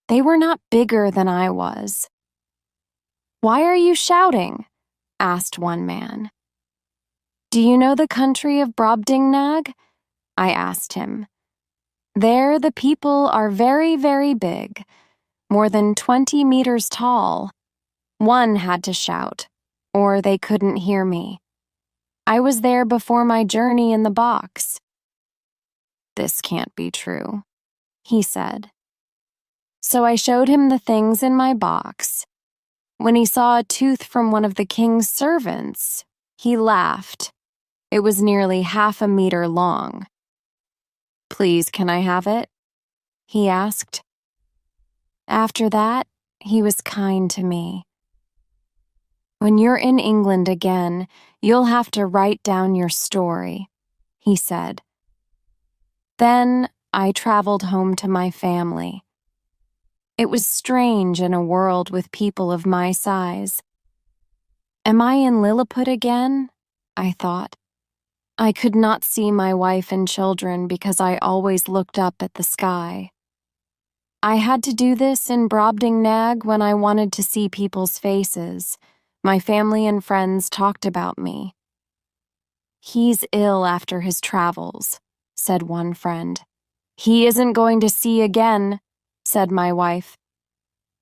They were not bigger than I was. "Why are you shouting?" asked one man. "Do you know the country of Brobdingnag?" I asked him. "There the people are very, very big, more than 20 meters tall." One had to shout, or they couldn't hear me. I was there before my journey in the box. "This can't be true," he said. So I showed him the things in my box. When he saw a tooth from one of the king's servants, he laughed. It was nearly 1/2 meter long. "Please, can I have it?" he asked. After that, he was kind to me. "When you're in England again, you'll have to write down your story," he said. Then I traveled home to my family. It was strange in a world with people of my size. Am I in Lilliput again? I thought. I could not see my wife and children because I always looked up at the sky. I had to do this in Brobdingnag when I wanted to see people's faces. My family and friends talked about me. "He's ill after his travels," said one friend. "He isn't going to see again," said my wife.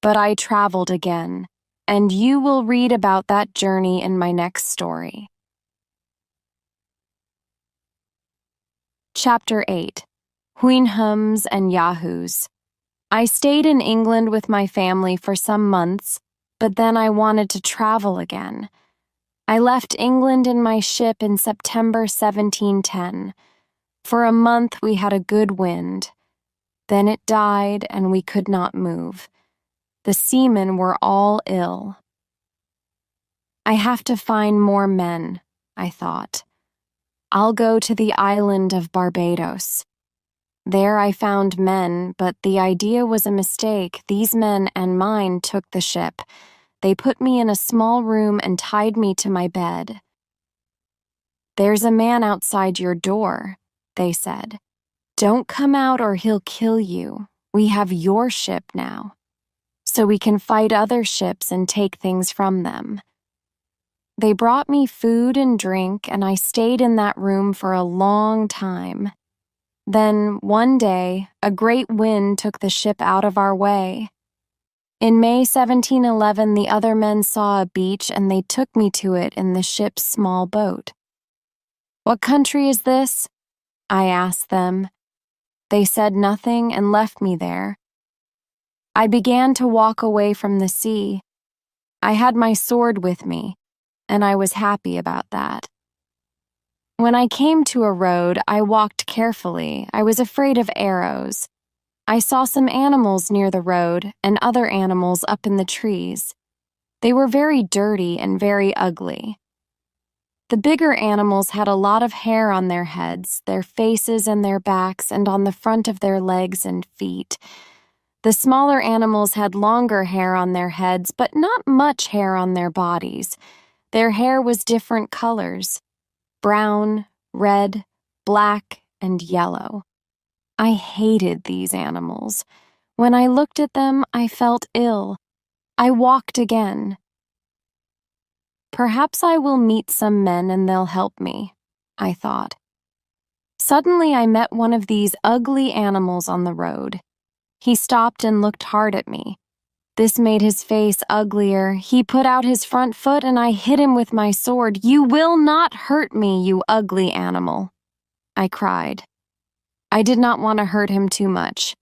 But I traveled again, and you will read about that journey in my next story. Chapter 8. Houyhnhams and Yahoos. I stayed in England with my family for some months, but then I wanted to travel again. I left England in my ship in September 1710. For a month we had a good wind. Then it died and we could not move. The seamen were all ill. I have to find more men, I thought. I'll go to the island of Barbados. There I found men, but the idea was a mistake. These men and mine took the ship. They put me in a small room and tied me to my bed. "There's a man outside your door," they said. "Don't come out or he'll kill you. We have your ship now, so we can fight other ships and take things from them." They brought me food and drink, and I stayed in that room for a long time. Then, one day, a great wind took the ship out of our way. In May 1711, the other men saw a beach and they took me to it in the ship's small boat. "What country is this?" I asked them. They said nothing and left me there. I began to walk away from the sea. I had my sword with me, and I was happy about that. When I came to a road, I walked carefully. I was afraid of arrows. I saw some animals near the road and other animals up in the trees. They were very dirty and very ugly. The bigger animals had a lot of hair on their heads, their faces and their backs, and on the front of their legs and feet. The smaller animals had longer hair on their heads, but not much hair on their bodies. Their hair was different colors: brown, red, black, and yellow. I hated these animals. When I looked at them, I felt ill. I walked again. Perhaps I will meet some men and they'll help me, I thought. Suddenly I met one of these ugly animals on the road. He stopped and looked hard at me. This made his face uglier. He put out his front foot and I hit him with my sword. "You will not hurt me, you ugly animal," I cried. I did not want to hurt him too much.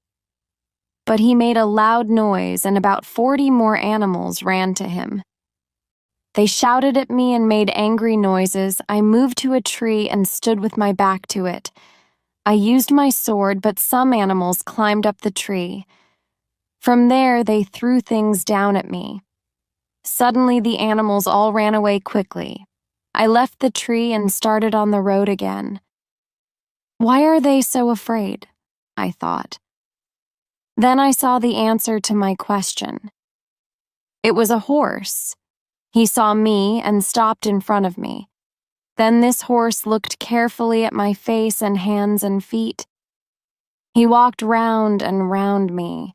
But he made a loud noise and about 40 more animals ran to him. They shouted at me and made angry noises. I moved to a tree and stood with my back to it. I used my sword, but some animals climbed up the tree. From there, they threw things down at me. Suddenly, the animals all ran away quickly. I left the tree and started on the road again. Why are they so afraid? I thought. Then I saw the answer to my question. It was a horse. He saw me and stopped in front of me. Then this horse looked carefully at my face and hands and feet. He walked round and round me.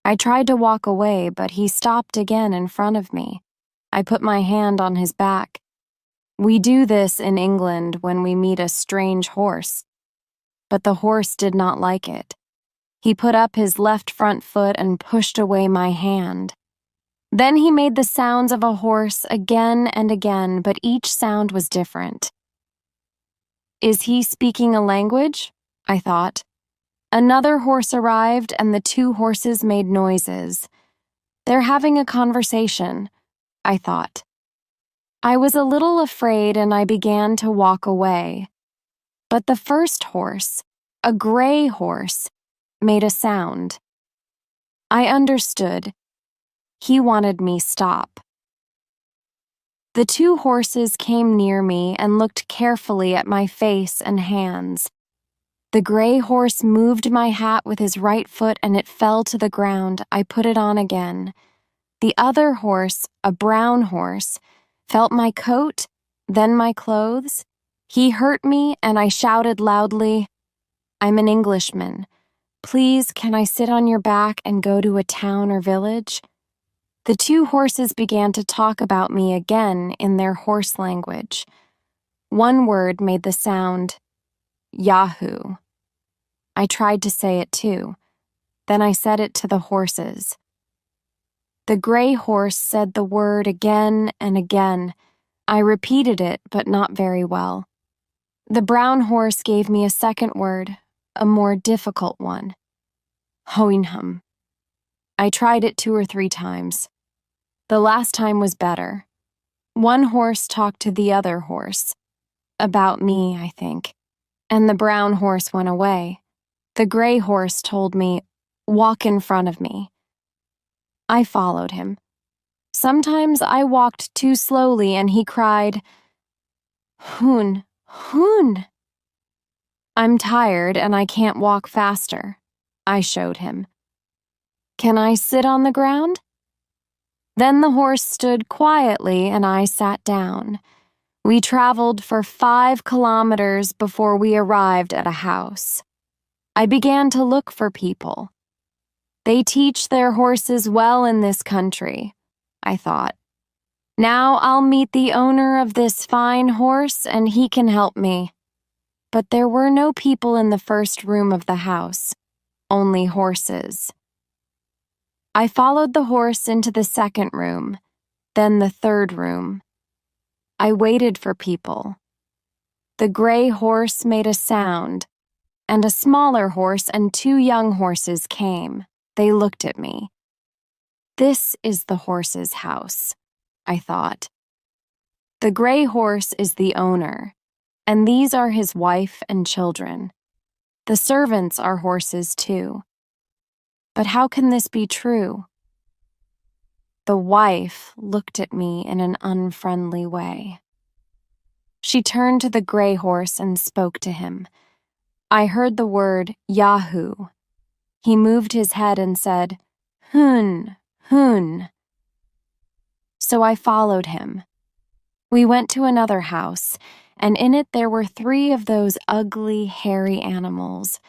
I tried to walk away, but he stopped again in front of me. I put my hand on his back. We do this in England when we meet a strange horse. But the horse did not like it. He put up his left front foot and pushed away my hand. Then he made the sounds of a horse again and again, but each sound was different. Is he speaking a language? I thought. Another horse arrived and the two horses made noises. They're having a conversation, I thought. I was a little afraid and I began to walk away. But the first horse, a gray horse, made a sound. I understood. He wanted me stop. The two horses came near me and looked carefully at my face and hands. The gray horse moved my hat with his right foot and it fell to the ground. I put it on again. The other horse, a brown horse, felt my coat, then my clothes. He hurt me and I shouted loudly, "I'm an Englishman. Please, can I sit on your back and go to a town or village?" The two horses began to talk about me again in their horse language. One word made the sound, Yahoo. I tried to say it too. Then I said it to the horses. The gray horse said the word again and again. I repeated it, but not very well. The brown horse gave me a second word, a more difficult one. Hoinham. I tried it 2 or 3 times. The last time was better. One horse talked to the other horse. About me, I think. And the brown horse went away. The gray horse told me, "Walk in front of me." I followed him. Sometimes I walked too slowly and he cried, "Hoon, hoon." "I'm tired and I can't walk faster." I showed him. "Can I sit on the ground?" Then the horse stood quietly and I sat down. We traveled for 5 kilometers before we arrived at a house. I began to look for people. They teach their horses well in this country, I thought. Now I'll meet the owner of this fine horse and he can help me. But there were no people in the first room of the house, only horses. I followed the horse into the second room, then the third room. I waited for people. The gray horse made a sound, and a smaller horse and 2 young horses came. They looked at me. This is the horse's house, I thought. The gray horse is the owner, and these are his wife and children. The servants are horses too. But how can this be true? The wife looked at me in an unfriendly way. She turned to the gray horse and spoke to him. I heard the word Yahoo. He moved his head and said, "Hoon, hoon." So I followed him. We went to another house, and in it there were 3 of those ugly, hairy animals.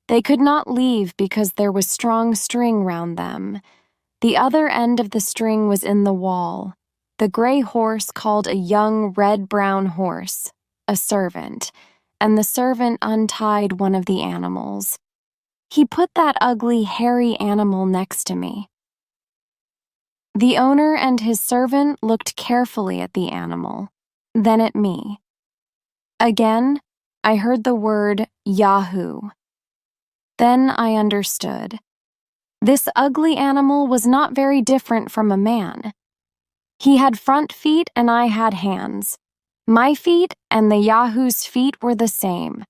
They could not leave because there was strong string round them. The other end of the string was in the wall. The gray horse called a young red-brown horse, a servant, and the servant untied one of the animals. He put that ugly, hairy animal next to me. The owner and his servant looked carefully at the animal, then at me. Again, I heard the word Yahoo. Then I understood. This ugly animal was not very different from a man. He had front feet and I had hands. My feet and the Yahoo's feet were the same.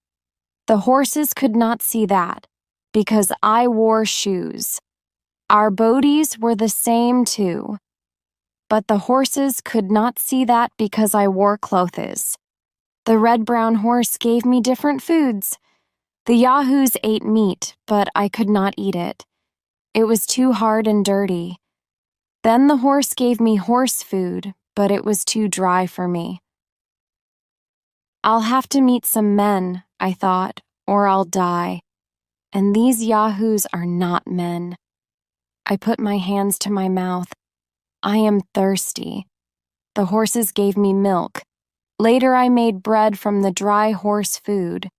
The horses could not see that, because I wore shoes. Our bodies were the same too. But the horses could not see that because I wore clothes. The red-brown horse gave me different foods. The Yahoos ate meat, but I could not eat it. It was too hard and dirty. Then the horse gave me horse food, but it was too dry for me. I'll have to meet some men, I thought, or I'll die. And these Yahoos are not men. I put my hands to my mouth. I am thirsty. The horses gave me milk. Later I made bread from the dry horse food.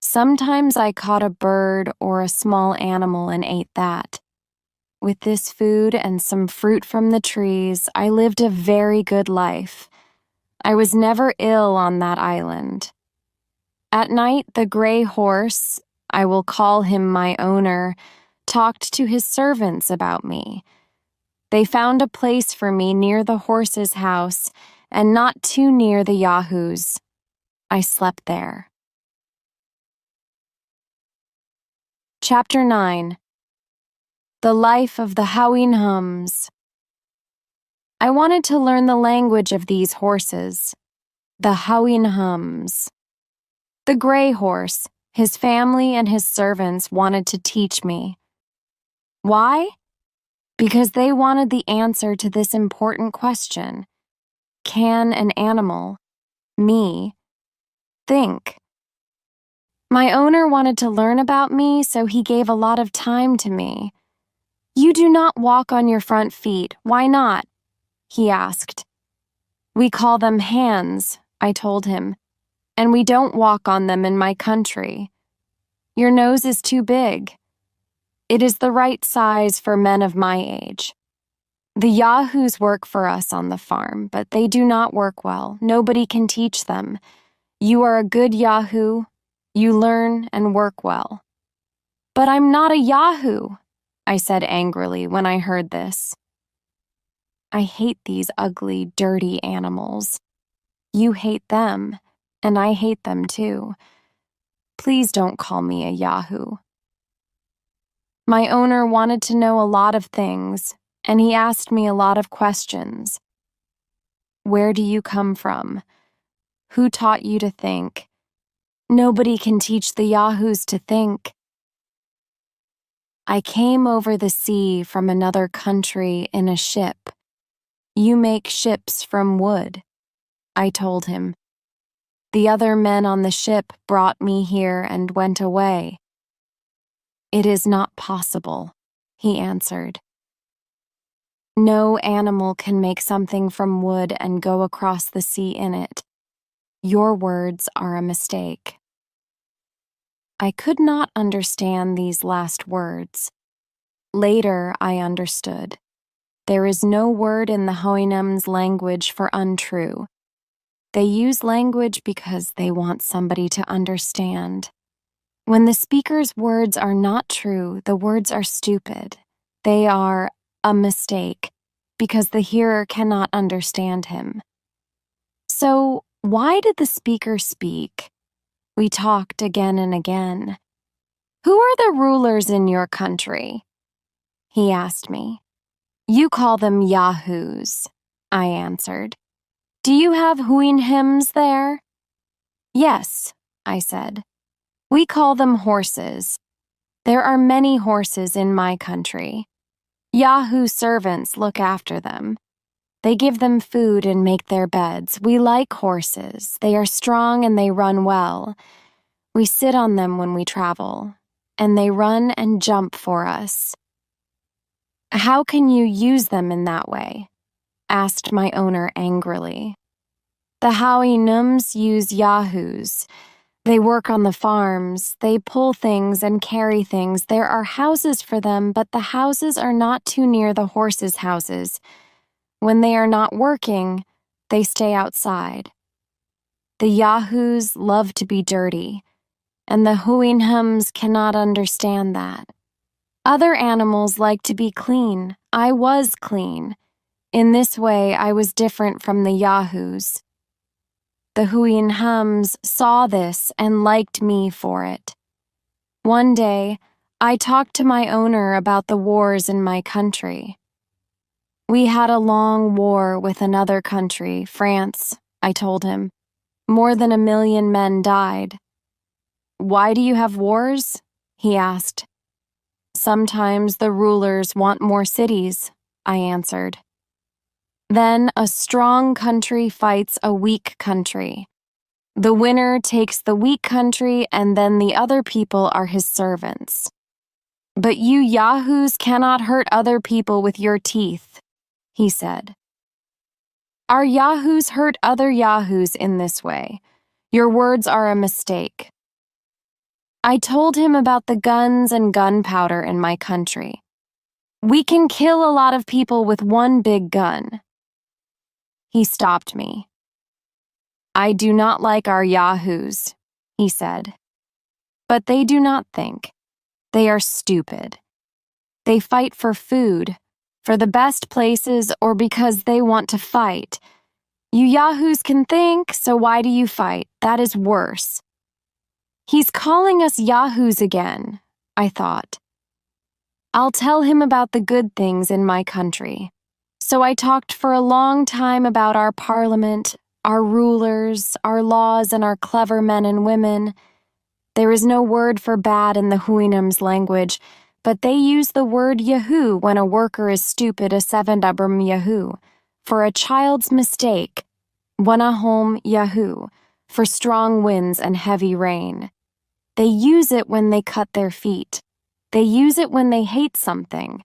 Sometimes I caught a bird or a small animal and ate that. With this food and some fruit from the trees, I lived a very good life. I was never ill on that island. At night, the gray horse, I will call him my owner, talked to his servants about me. They found a place for me near the horse's house, and not too near the Yahoos. I slept there. Chapter 9. The Life of the Houyhnhnms. I wanted to learn the language of these horses, the Houyhnhnms. The gray horse, his family and his servants wanted to teach me. Why? Because they wanted the answer to this important question. Can an animal, me, think? My owner wanted to learn about me, so he gave a lot of time to me. You do not walk on your front feet. Why not? He asked. We call them hands, I told him, and we don't walk on them in my country. Your nose is too big. It is the right size for men of my age. The Yahoos work for us on the farm, but they do not work well. Nobody can teach them. You are a good Yahoo. You learn and work well. But I'm not a Yahoo, I said angrily when I heard this. I hate these ugly, dirty animals. You hate them, and I hate them too. Please don't call me a Yahoo. My owner wanted to know a lot of things, and he asked me a lot of questions. Where do you come from? Who taught you to think? Nobody can teach the Yahoos to think. I came over the sea from another country in a ship. You make ships from wood, I told him. The other men on the ship brought me here and went away. It is not possible, he answered. No animal can make something from wood and go across the sea in it. Your words are a mistake. I could not understand these last words. Later, I understood. There is no word in the Houyhnhnms language for untrue. They use language because they want somebody to understand. When the speaker's words are not true, the words are stupid. They are a mistake because the hearer cannot understand him. So, why did the speaker speak? We talked again and again. Who are the rulers in your country? He asked me. You call them Yahoos, I answered. Do you have Houyhnhnms there? Yes, I said. We call them horses. There are many horses in my country. Yahoo servants look after them. They give them food and make their beds. We like horses. They are strong and they run well. We sit on them when we travel, and they run and jump for us. How can you use them in that way? Asked my owner angrily. The Houyhnhnms use Yahoos. They work on the farms, they pull things and carry things. There are houses for them, but the houses are not too near the horses' houses. When they are not working, they stay outside. The Yahoos love to be dirty, and the Houyhnhnms cannot understand that. Other animals like to be clean. I was clean. In this way, I was different from the Yahoos. The Houyhnhnms saw this and liked me for it. One day, I talked to my owner about the wars in my country. We had a long war with another country, France, I told him. More than 1 million men died. Why do you have wars? He asked. Sometimes the rulers want more cities, I answered. Then a strong country fights a weak country. The winner takes the weak country, and then the other people are his servants. But you Yahoos cannot hurt other people with your teeth, he said. Our Yahoos hurt other Yahoos in this way. Your words are a mistake. I told him about the guns and gunpowder in my country. We can kill a lot of people with one big gun. He stopped me. I do not like our Yahoos, he said. But they do not think. They are stupid. They fight for food, for the best places, or because they want to fight. You yahoos can think, so why do you fight? That is worse. He's calling us yahoos again, I thought. I'll tell him about the good things in my country. So I talked for a long time about our parliament, our rulers, our laws, and our clever men and women. There is no word for bad in the Huinams language, but they use the word yahoo when a worker is stupid, a sevendabram yahoo, for a child's mistake, wanahom yahoo, for strong winds and heavy rain. They use it when they cut their feet. They use it when they hate something.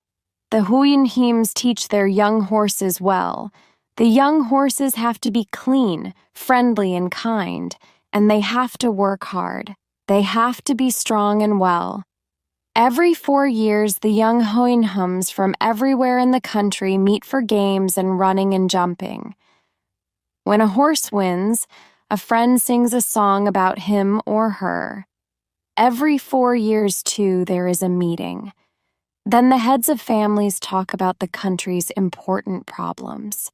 The Huinhims teach their young horses well. The young horses have to be clean, friendly, and kind, and they have to work hard. They have to be strong and well. Every 4 years, the young Huinhums from everywhere in the country meet for games and running and jumping. When a horse wins, a friend sings a song about him or her. Every 4 years, too, there is a meeting. Then the heads of families talk about the country's important problems.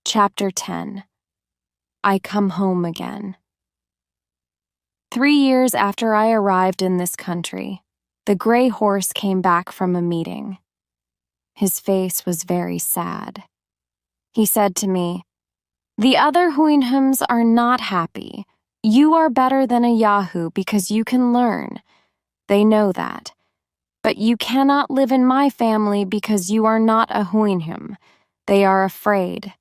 Chapter 10. I Come Home Again. 3 years after I arrived in this country, the gray horse came back from a meeting. His face was very sad. He said to me, "The other Huinhums are not happy. You are better than a Yahoo because you can learn. They know that. But you cannot live in my family because you are not a Huinhum. They are afraid.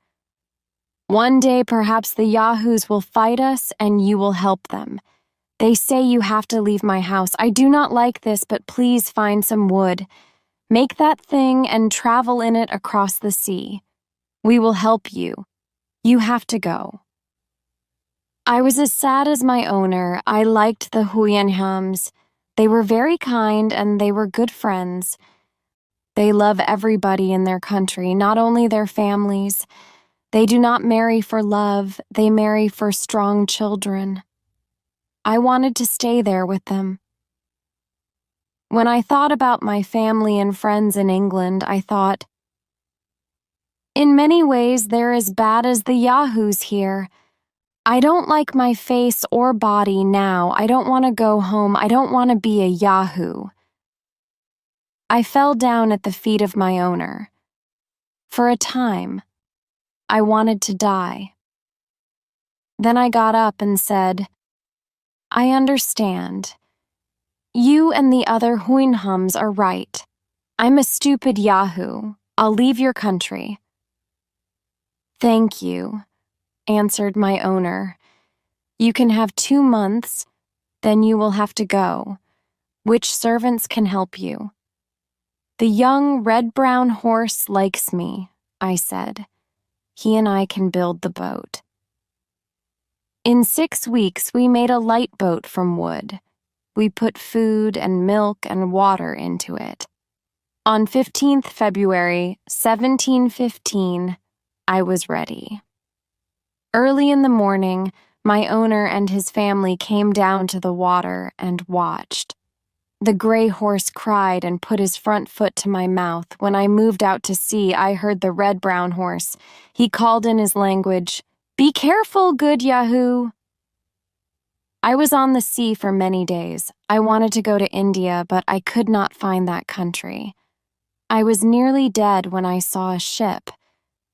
One day perhaps the Yahoos will fight us and you will help them. They say you have to leave my house. I do not like this, but please find some wood. Make that thing and travel in it across the sea. We will help you. You have to go." I was as sad as my owner. I liked the Huinhums. They were very kind and they were good friends. They love everybody in their country, not only their families. They do not marry for love, they marry for strong children. I wanted to stay there with them. When I thought about my family and friends in England, I thought, in many ways they're as bad as the Yahoos here. I don't like my face or body now. I don't want to go home. I don't want to be a Yahoo. I fell down at the feet of my owner. For a time, I wanted to die. Then I got up and said, "I understand. You and the other Huinhums are right. I'm a stupid Yahoo. I'll leave your country." "Thank you," answered my owner. "You can have 2 months, then you will have to go. Which servants can help you?" "The young red-brown horse likes me," I said. "He and I can build the boat." In 6 weeks, we made a light boat from wood. We put food and milk and water into it. On 15th February, 1715, I was ready. Early in the morning, my owner and his family came down to the water and watched. The gray horse cried and put his front foot to my mouth. When I moved out to sea, I heard the red-brown horse. He called in his language, "Be careful, good Yahoo!" I was on the sea for many days. I wanted to go to India, but I could not find that country. I was nearly dead when I saw a ship.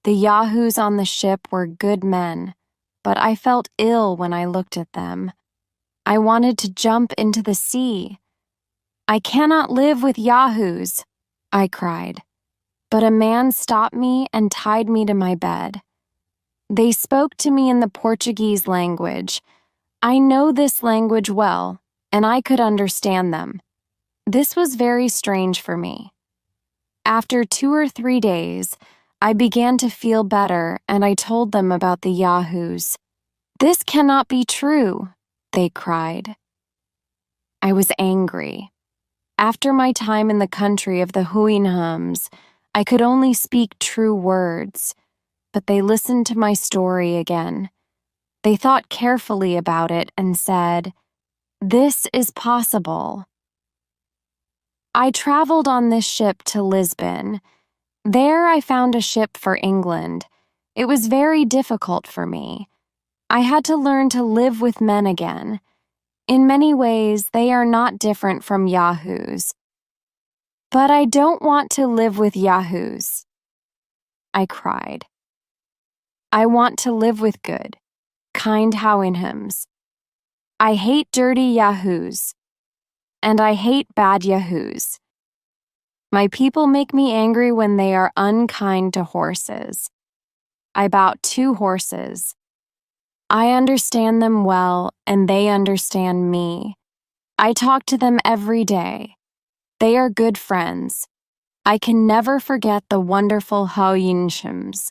The Yahoos on the ship were good men, but I felt ill when I looked at them. I wanted to jump into the sea. "I cannot live with Yahoos," I cried. But a man stopped me and tied me to my bed. They spoke to me in the Portuguese language. I know this language well, and I could understand them. This was very strange for me. After 2 or 3 days, I began to feel better, and I told them about the Yahoos. "This cannot be true," they cried. I was angry. After my time in the country of the Huinhums, I could only speak true words, but they listened to my story again. They thought carefully about it and said, "This is possible." I traveled on this ship to Lisbon. There I found a ship for England. It was very difficult for me. I had to learn to live with men again. In many ways, they are not different from yahoos. But I don't want to live with yahoos, I cried. I want to live with good, kind Houyhnhams. I hate dirty yahoos, and I hate bad yahoos. My people make me angry when they are unkind to horses. I bought 2 horses. I understand them well, and they understand me. I talk to them every day. They are good friends. I can never forget the wonderful Houyhnhams.